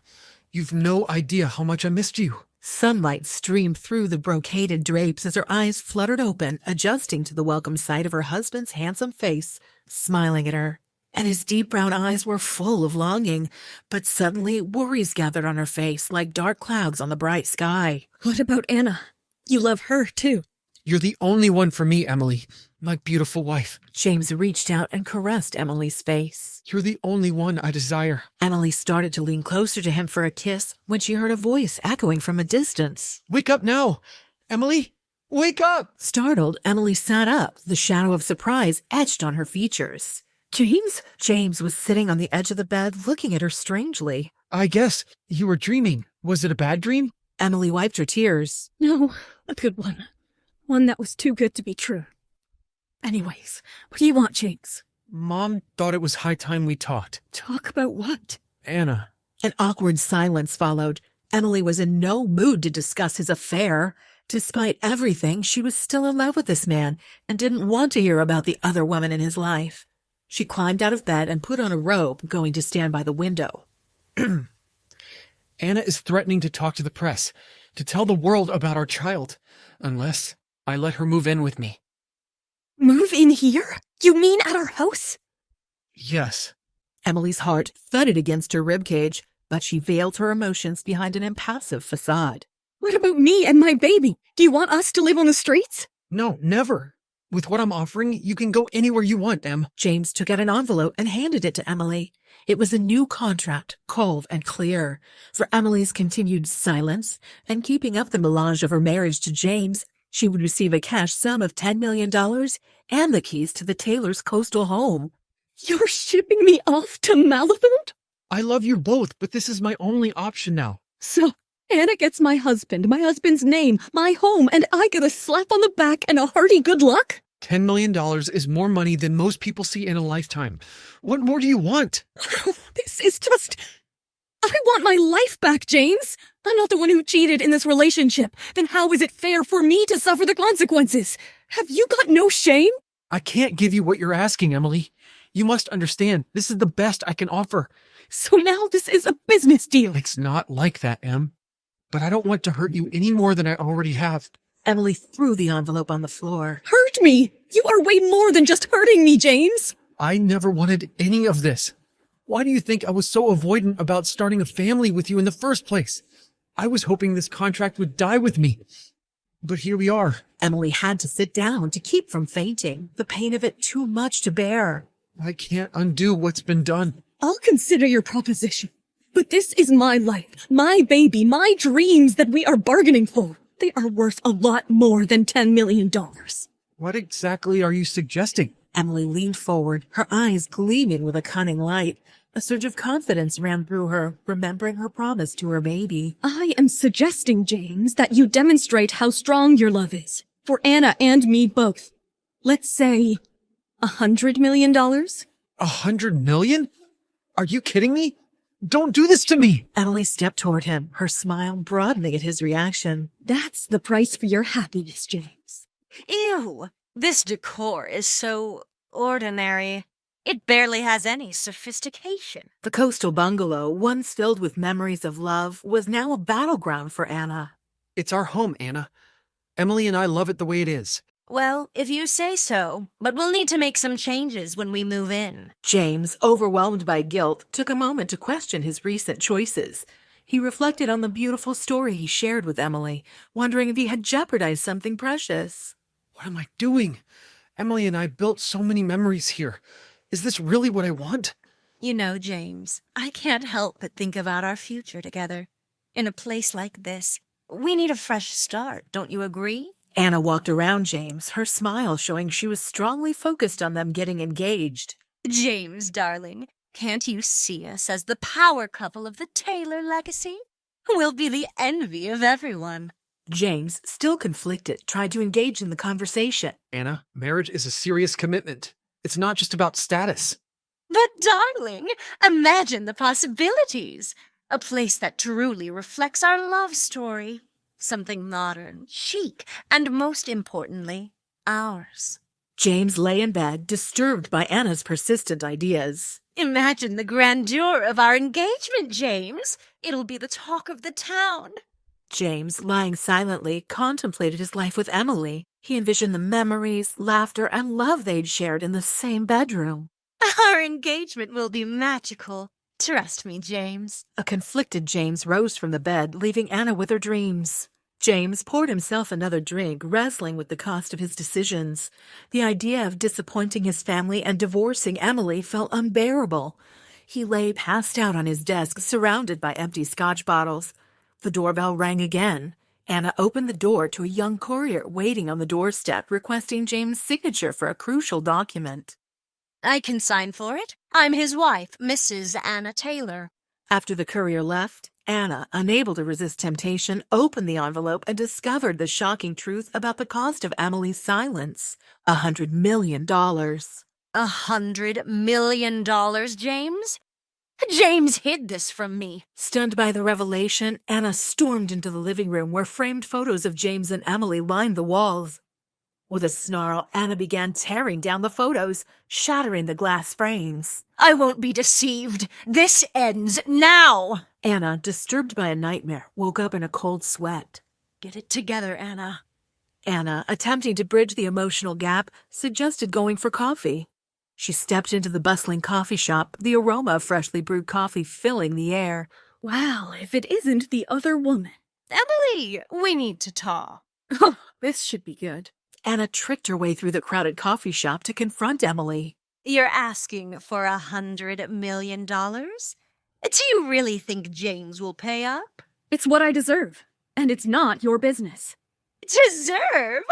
You've no idea how much I missed you. Sunlight streamed through the brocaded drapes as her eyes fluttered open, adjusting to the welcome sight of her husband's handsome face, smiling at her. and his deep brown eyes were full of longing, but suddenly worries gathered on her face like dark clouds on the bright sky. What about Anna? You love her, too. You're the only one for me, Emily, my beautiful wife. James reached out and caressed Emily's face. You're the only one I desire. Emily started to lean closer to him for a kiss when she heard a voice echoing from a distance. Wake up now! Emily, wake up! Startled, Emily sat up, the shadow of surprise etched on her features. James? James was sitting on the edge of the bed looking at her strangely. I guess you were dreaming. Was it a bad dream? Emily wiped her tears. No, a good one. One that was too good to be true. Anyways, what do you want, James? Mom thought it was high time we talked. Talk about what? Anna. An awkward silence followed. Emily was in no mood to discuss his affair. Despite everything, she was still in love with this man and didn't want to hear about the other woman in his life. She climbed out of bed and put on a robe, going to stand by the window. Anna is threatening to talk to the press, to tell the world about our child, unless I let her move in with me. Move in here? You mean at our house? Yes. Emily's heart thudded against her ribcage, but she veiled her emotions behind an impassive facade. What about me and my baby? Do you want us to live on the streets? No, never. With what I'm offering, you can go anywhere you want, Em. James took out an envelope and handed it to Emily. It was a new contract, cold and clear. For Emily's continued silence and keeping up the melange of her marriage to James, she would receive a cash sum of $10 million and the keys to the Taylor's coastal home. You're shipping me off to Malibu? I love you both, but this is my only option now. So, Anna gets my husband's name, my home, and I get a slap on the back and a hearty good luck? $10 million is more money than most people see in a lifetime. What more do you want? This is just... I want my life back, James. I'm not the one who cheated in this relationship. Then how is it fair for me to suffer the consequences? Have you got no shame? I can't give you what you're asking, Emily. You must understand, this is the best I can offer. So now this is a business deal. It's not like that, Em. But I don't want to hurt you any more than I already have. Emily threw the envelope on the floor. Hurt me? You are way more than just hurting me, James. I never wanted any of this. Why do you think I was so avoidant about starting a family with you in the first place? I was hoping this contract would die with me. But here we are. Emily had to sit down to keep from fainting, the pain of it too much to bear. I can't undo what's been done. I'll consider your proposition. But this is my life, my baby, my dreams that we are bargaining for. They are worth a lot more than $10 million. What exactly are you suggesting? Emily leaned forward, her eyes gleaming with a cunning light. A surge of confidence ran through her, remembering her promise to her baby. I am suggesting, James, that you demonstrate how strong your love is. For Anna and me both. Let's say $100 million? $100 million? Are you kidding me? Don't do this to me! Emily stepped toward him, her smile broadening at his reaction. That's the price for your happiness, James. Ew! This decor is so ordinary. It barely has any sophistication. The coastal bungalow, once filled with memories of love, was now a battleground for Anna. It's our home, Anna. Emily and I love it the way it is. Well, if you say so, but we'll need to make some changes when we move in. James, overwhelmed by guilt, took a moment to question his recent choices. He reflected on the beautiful story he shared with Emily, wondering if he had jeopardized something precious. What am I doing? Emily and I built so many memories here. Is this really what I want? You know, James, I can't help but think about our future together. In a place like this, we need a fresh start, don't you agree? Anna walked around James, her smile showing she was strongly focused on them getting engaged. James, darling, can't you see us as the power couple of the Taylor legacy? We'll be the envy of everyone. James, still conflicted, tried to engage in the conversation. Anna, marriage is a serious commitment. It's not just about status. But darling, imagine the possibilities. A place that truly reflects our love story. Something modern, chic, and most importantly, ours. James lay in bed, disturbed by Anna's persistent ideas. Imagine the grandeur of our engagement, James. It'll be the talk of the town. James, lying silently, contemplated his life with Emily. He envisioned the memories, laughter, and love they'd shared in the same bedroom. Our engagement will be magical. Trust me, James. A conflicted James rose from the bed, leaving Anna with her dreams. James poured himself another drink, wrestling with the cost of his decisions. The idea of disappointing his family and divorcing Emily felt unbearable. He lay passed out on his desk, surrounded by empty scotch bottles. The doorbell rang again. Anna opened the door to a young courier waiting on the doorstep, requesting James' signature for a crucial document. I can sign for it. I'm his wife, Mrs. Anna Taylor. After the courier left, Anna, unable to resist temptation, opened the envelope and discovered the shocking truth about the cost of Emily's silence. $100 million. $100 million, James? James hid this from me. Stunned by the revelation, Anna stormed into the living room where framed photos of James and Emily lined the walls. With a snarl, Anna began tearing down the photos, shattering the glass frames. I won't be deceived. This ends now. Anna, disturbed by a nightmare, woke up in a cold sweat. Get it together, Anna. Anna, attempting to bridge the emotional gap, suggested going for coffee. She stepped into the bustling coffee shop, the aroma of freshly brewed coffee filling the air. Well, if it isn't the other woman. Emily, we need to talk. Oh, this should be good. Anna tricked her way through the crowded coffee shop to confront Emily. You're asking for $100 million? Do you really think James will pay up? It's what I deserve, and it's not your business. Deserve?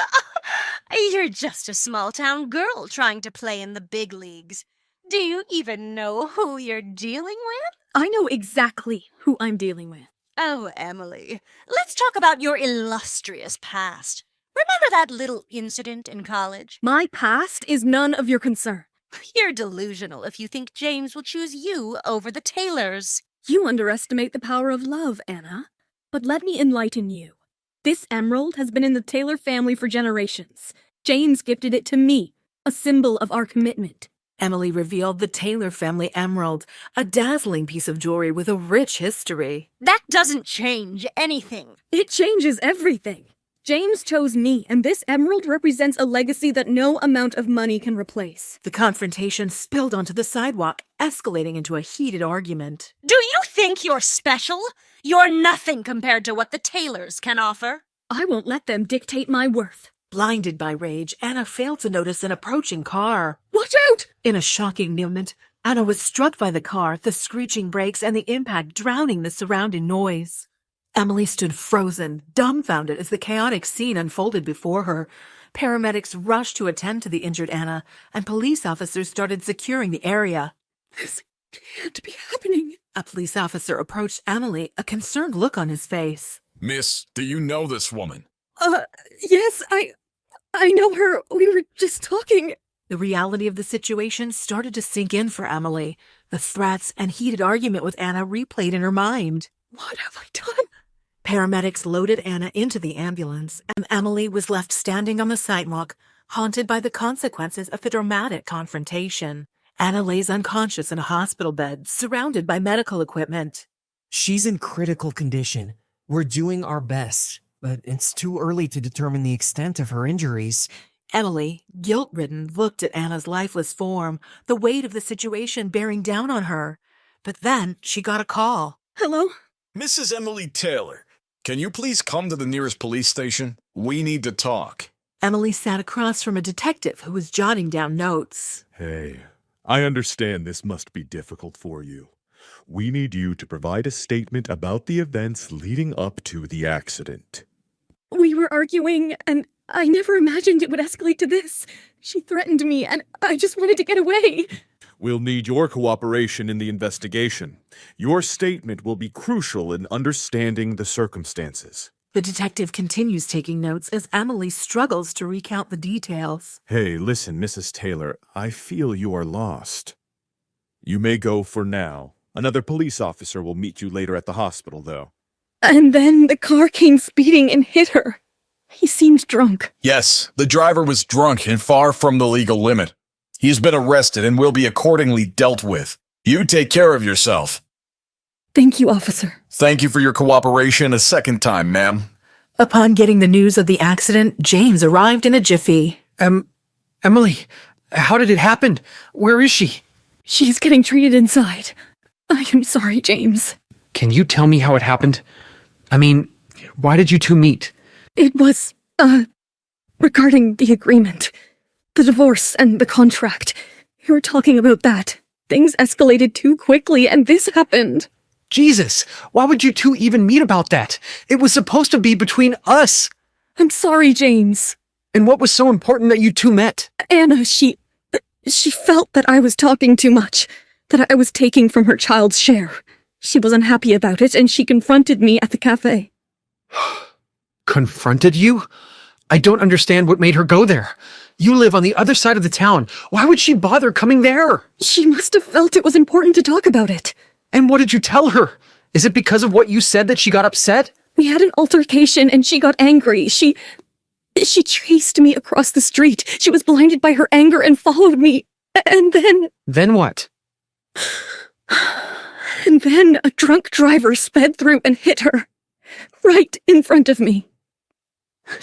You're just a small-town girl trying to play in the big leagues. Do you even know who you're dealing with? I know exactly who I'm dealing with. Oh, Emily, let's talk about your illustrious past. Remember that little incident in college? My past is none of your concern. You're delusional if you think James will choose you over the Taylors. You underestimate the power of love, Anna. But let me enlighten you. This emerald has been in the Taylor family for generations. James gifted it to me, a symbol of our commitment. Emily revealed the Taylor family emerald, a dazzling piece of jewelry with a rich history. That doesn't change anything. It changes everything. James chose me, and this emerald represents a legacy that no amount of money can replace. The confrontation spilled onto the sidewalk, escalating into a heated argument. Do you think you're special? You're nothing compared to what the Taylors can offer. I won't let them dictate my worth. Blinded by rage, Anna failed to notice an approaching car. Watch out! In a shocking moment, Anna was struck by the car, the screeching brakes and the impact drowning the surrounding noise. Emily stood frozen, dumbfounded as the chaotic scene unfolded before her. Paramedics rushed to attend to the injured Anna, and police officers started securing the area. This can't be happening. A police officer approached Emily, a concerned look on his face. Miss, do you know this woman? Yes, I know her. We were just talking. The reality of the situation started to sink in for Emily. The threats and heated argument with Anna replayed in her mind. What have I done? Paramedics loaded Anna into the ambulance, and Emily was left standing on the sidewalk, haunted by the consequences of the dramatic confrontation. Anna lays unconscious in a hospital bed, surrounded by medical equipment. She's in critical condition. We're doing our best, but it's too early to determine the extent of her injuries. Emily, guilt-ridden, looked at Anna's lifeless form, the weight of the situation bearing down on her. But then she got a call. Hello? Mrs. Emily Taylor, can you please come to the nearest police station? We need to talk. Emily sat across from a detective who was jotting down notes. Hey, I understand this must be difficult for you. We need you to provide a statement about the events leading up to the accident. We were arguing, and I never imagined it would escalate to this. She threatened me, and I just wanted to get away. We'll need your cooperation in the investigation. Your statement will be crucial in understanding the circumstances. The detective continues taking notes as Emily struggles to recount the details. Hey, listen, Mrs. Taylor, I feel you are lost. You may go for now. Another police officer will meet you later at the hospital, though. And then the car came speeding and hit her. He seemed drunk. Yes, the driver was drunk and far from the legal limit. He has been arrested and will be accordingly dealt with. You take care of yourself. Thank you, officer. Thank you for your cooperation a second time, ma'am. Upon getting the news of the accident, James arrived in a jiffy. Emily, how did it happen? Where is she? She's getting treated inside. I am sorry, James. Can you tell me how it happened? I mean, why did you two meet? It was, regarding the agreement. The divorce and the contract. You were talking about that. Things escalated too quickly and this happened. Jesus, why would you two even meet about that? It was supposed to be between us. I'm sorry, James. And what was so important that you two met? Anna, she felt that I was talking too much, that I was taking from her child's share. She was unhappy about it and she confronted me at the cafe. Confronted you? I don't understand what made her go there. You live on the other side of the town. Why would she bother coming there? She must have felt it was important to talk about it. And what did you tell her? Is it because of what you said that she got upset? We had an altercation and she got angry. She chased me across the street. She was blinded by her anger and followed me. And then... Then what? And then a drunk driver sped through and hit her. Right in front of me.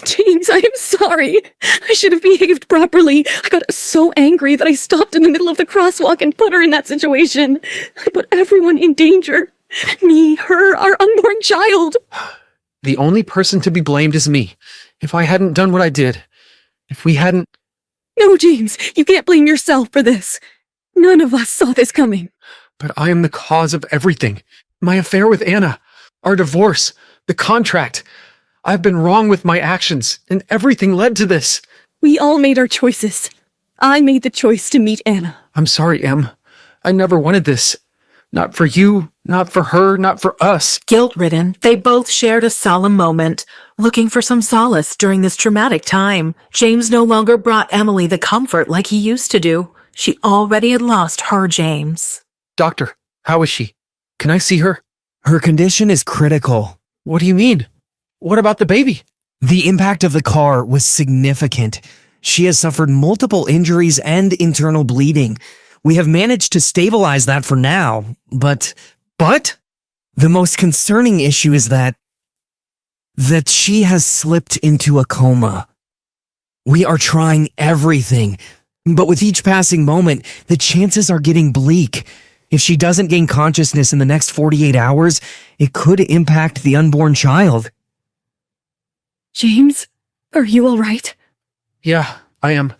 James, I am sorry. I should have behaved properly. I got so angry that I stopped in the middle of the crosswalk and put her in that situation. I put everyone in danger. Me, her, our unborn child. The only person to be blamed is me. If I hadn't done what I did, if we hadn't... No, James, you can't blame yourself for this. None of us saw this coming. But I am the cause of everything. My affair with Anna, our divorce, the contract. I've been wrong with my actions, and everything led to this. We all made our choices. I made the choice to meet Anna. I'm sorry, Em. I never wanted this. Not for you, not for her, not for us. Guilt-ridden, they both shared a solemn moment, looking for some solace during this traumatic time. James no longer brought Emily the comfort like he used to do. She already had lost her James. Doctor, how is she? Can I see her? Her condition is critical. What do you mean? What about the baby? The impact of the car was significant. She has suffered multiple injuries and internal bleeding. We have managed to stabilize that for now, but the most concerning issue is that she has slipped into a coma. We are trying everything, but with each passing moment, the chances are getting bleak. If she doesn't gain consciousness in the next 48 hours, it could impact the unborn child. James, are you all right? Yeah, I am.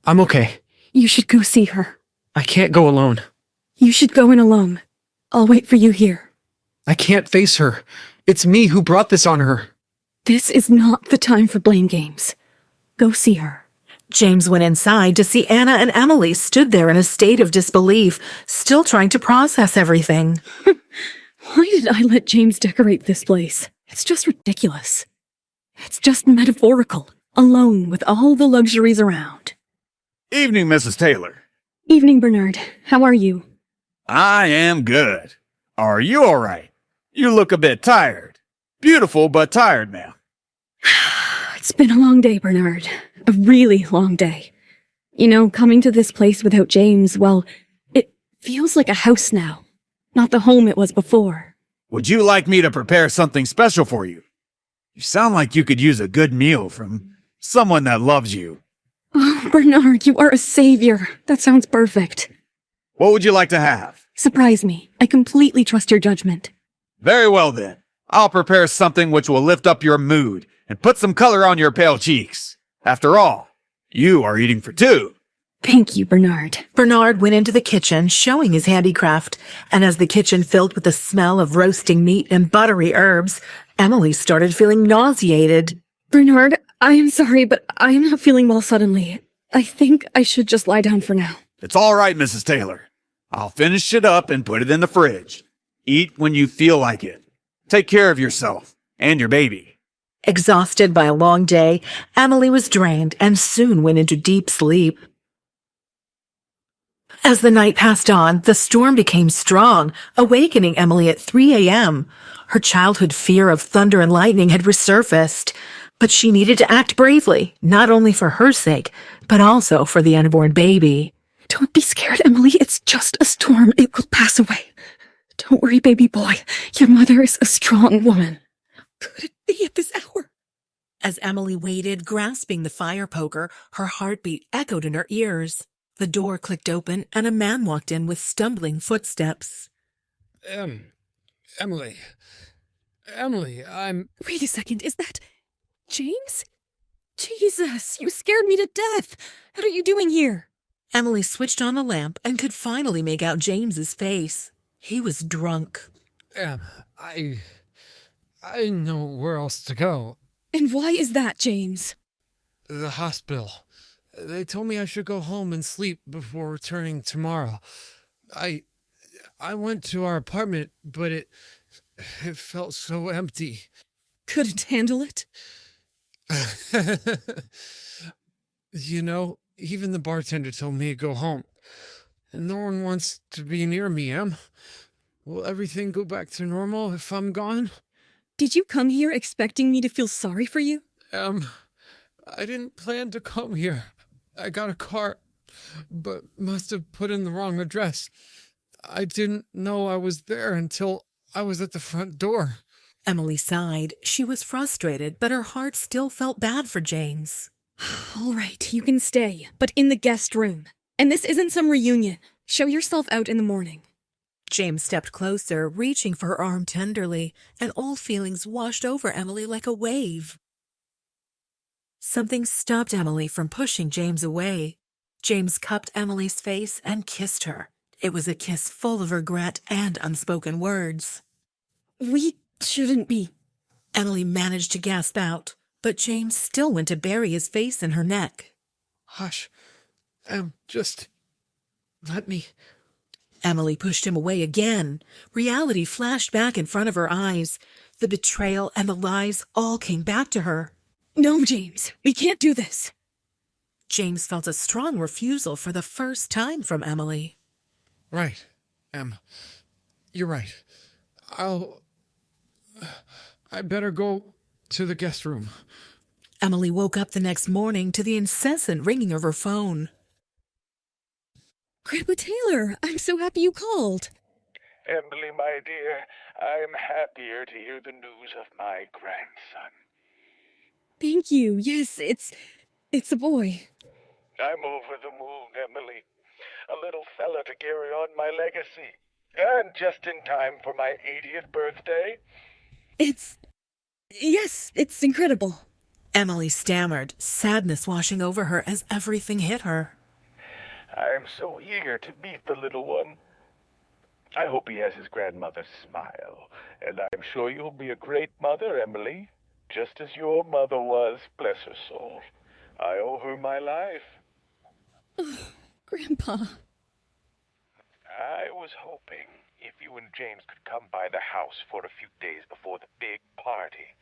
I'm okay. You should go see her. I can't go alone. You should go in alone. I'll wait for you here. I can't face her. It's me who brought this on her. This is not the time for blame games. Go see her. James went inside to see Anna and Emily stood there in a state of disbelief, still trying to process everything. Why did I let James decorate this place? It's just ridiculous. It's just metaphorical, alone with all the luxuries around. Evening, Mrs. Taylor. Evening, Bernard. How are you? I am good. Are you all right? You look a bit tired. Beautiful, but tired, ma'am. It's been a long day, Bernard. A really long day. You know, coming to this place without James, well, it feels like a house now. Not the home it was before. Would you like me to prepare something special for you? You sound like you could use a good meal from someone that loves you. Oh, Bernard, you are a savior. That sounds perfect. What would you like to have? Surprise me. I completely trust your judgment. Very well then. I'll prepare something which will lift up your mood and put some color on your pale cheeks. After all, you are eating for two. Thank you, Bernard. Bernard went into the kitchen, showing his handicraft, and as the kitchen filled with the smell of roasting meat and buttery herbs, Emily started feeling nauseated. Bernard, I am sorry, but I am not feeling well suddenly. I think I should just lie down for now. It's all right, Mrs. Taylor. I'll finish it up and put it in the fridge. Eat when you feel like it. Take care of yourself and your baby. Exhausted by a long day, Emily was drained and soon went into deep sleep. As the night passed on, the storm became strong, awakening Emily at 3 a.m. Her childhood fear of thunder and lightning had resurfaced, but she needed to act bravely, not only for her sake, but also for the unborn baby. Don't be scared, Emily. It's just a storm. It will pass away. Don't worry, baby boy. Your mother is a strong woman. How could it be at this hour? As Emily waited, grasping the fire poker, her heartbeat echoed in her ears. The door clicked open and a man walked in with stumbling footsteps. Emily, I'm... Wait a second, is that James? Jesus, you scared me to death. What are you doing here? Emily switched on the lamp and could finally make out James's face. He was drunk. I didn't know where else to go. And why is that, James? The hospital. They told me I should go home and sleep before returning tomorrow. I went to our apartment, but it felt so empty. Couldn't handle it? You know, even the bartender told me to go home. And no one wants to be near me, Em. Will everything go back to normal if I'm gone? Did you come here expecting me to feel sorry for you? I didn't plan to come here. I got a car, but must have put in the wrong address. I didn't know I was there until I was at the front door. Emily sighed. She was frustrated, but her heart still felt bad for James. All right, you can stay, but in the guest room. And this isn't some reunion. Show yourself out in the morning. James stepped closer, reaching for her arm tenderly, and all feelings washed over Emily like a wave. Something stopped Emily from pushing James away. James cupped Emily's face and kissed her. It was a kiss full of regret and unspoken words. We shouldn't be. Emily managed to gasp out, but James still went to bury his face in her neck. Hush. Just let me... Emily pushed him away again. Reality flashed back in front of her eyes. The betrayal and the lies all came back to her. No, James, we can't do this. James felt a strong refusal for the first time from Emily. Right, Em. You're right. I better go to the guest room. Emily woke up the next morning to the incessant ringing of her phone. Grandpa Taylor, I'm so happy you called. Emily, my dear, I'm happier to hear the news of my grandson. Thank you. Yes, it's a boy. I'm over the moon, Emily. A little fella to carry on my legacy. And just in time for my 80th birthday. Yes, it's incredible. Emily stammered, sadness washing over her as everything hit her. I'm so eager to meet the little one. I hope he has his grandmother's smile. And I'm sure you'll be a great mother, Emily. Just as your mother was, bless her soul. I owe her my life. Grandpa. I was hoping if you and James could come by the house for a few days before the big party.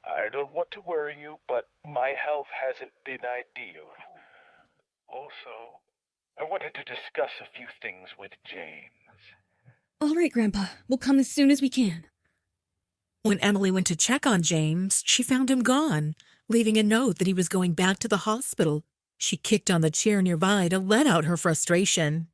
I don't want to worry you, but my health hasn't been ideal. Also, I wanted to discuss a few things with James. All right, Grandpa. We'll come as soon as we can. When Emily went to check on James, she found him gone, leaving a note that he was going back to the hospital. She kicked on the chair nearby to let out her frustration.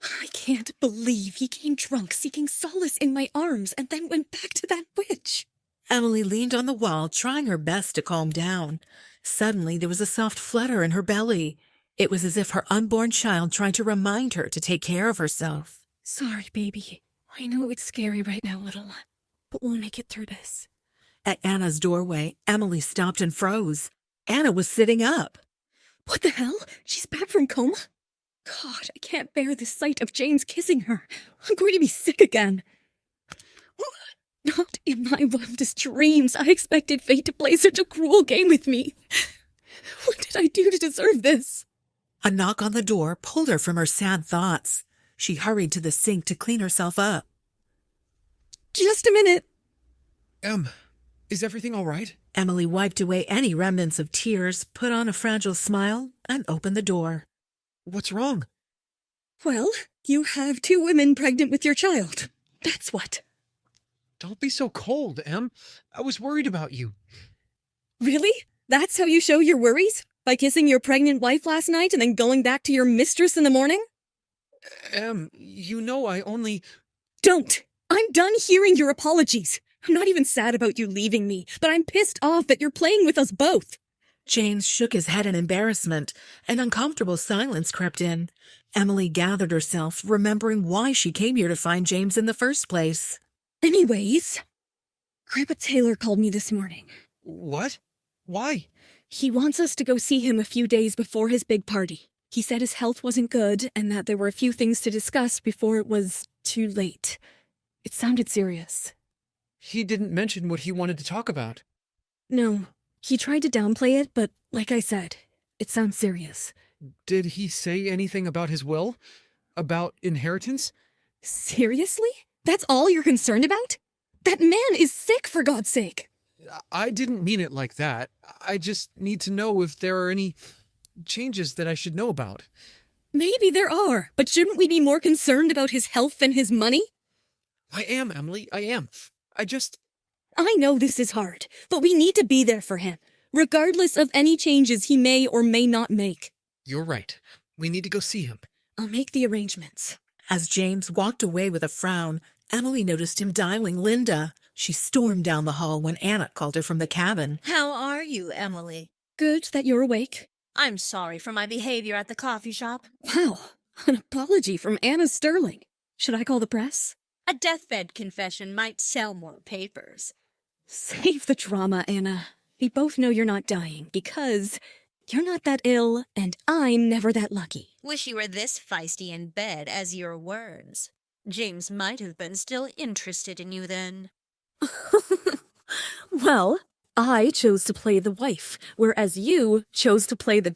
I can't believe he came drunk, seeking solace in my arms, and then went back to that witch. Emily leaned on the wall, trying her best to calm down. Suddenly, there was a soft flutter in her belly. It was as if her unborn child tried to remind her to take care of herself. Sorry, baby. I know it's scary right now, little one, but we'll make it through this. At Anna's doorway, Emily stopped and froze. Anna was sitting up. What the hell? She's back from coma? God, I can't bear the sight of James kissing her. I'm going to be sick again. Not in my wildest dreams. I expected fate to play such a cruel game with me. What did I do to deserve this? A knock on the door pulled her from her sad thoughts. She hurried to the sink to clean herself up. Just a minute. Is everything all right? Emily wiped away any remnants of tears, put on a fragile smile, and opened the door. What's wrong? Well, you have 2 women pregnant with your child. That's what. Don't be so cold, Em. I was worried about you. Really? That's how you show your worries? By kissing your pregnant wife last night and then going back to your mistress in the morning? Em, you know I only... Don't! I'm done hearing your apologies. I'm not even sad about you leaving me, but I'm pissed off that you're playing with us both. James shook his head in embarrassment. An uncomfortable silence crept in. Emily gathered herself, remembering why she came here to find James in the first place. Anyways, Grandpa Taylor called me this morning. What? Why? He wants us to go see him a few days before his big party. He said his health wasn't good and that there were a few things to discuss before it was too late. It sounded serious. He didn't mention what he wanted to talk about. No, he tried to downplay it, but like I said, it sounds serious. Did he say anything about his will? About inheritance? Seriously? That's all you're concerned about? That man is sick, for God's sake. I didn't mean it like that. I just need to know if there are any changes that I should know about. Maybe there are, but shouldn't we be more concerned about his health than his money? I am, Emily, I am. I know this is hard, but we need to be there for him, regardless of any changes he may or may not make. You're right. We need to go see him. I'll make the arrangements. As James walked away with a frown, Emily noticed him dialing Linda. She stormed down the hall when Anna called her from the cabin. How are you, Emily? Good that you're awake. I'm sorry for my behavior at the coffee shop. Wow, an apology from Anna Sterling. Should I call the press? A deathbed confession might sell more papers. Save the drama, Anna. We both know you're not dying because you're not that ill and I'm never that lucky. Wish you were this feisty in bed as your words. James might have been still interested in you then. Well, I chose to play the wife, whereas you chose to play the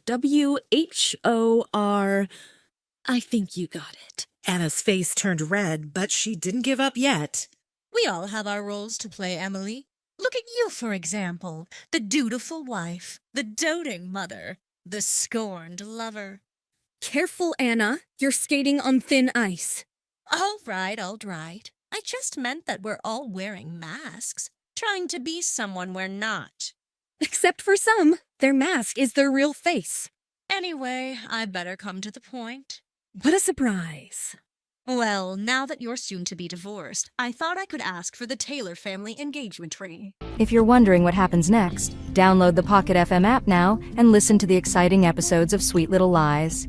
WHOR. I think you got it. Anna's face turned red, but she didn't give up yet. We all have our roles to play, Emily. Look at you, for example. The dutiful wife, the doting mother, the scorned lover. Careful, Anna. You're skating on thin ice. All right. I just meant that we're all wearing masks, trying to be someone we're not. Except for some. Their mask is their real face. Anyway, I better come to the point. What a surprise. Well, now that you're soon to be divorced, I thought I could ask for the Taylor family engagement ring. If you're wondering what happens next, download the Pocket FM app now and listen to the exciting episodes of Sweet Little Lies.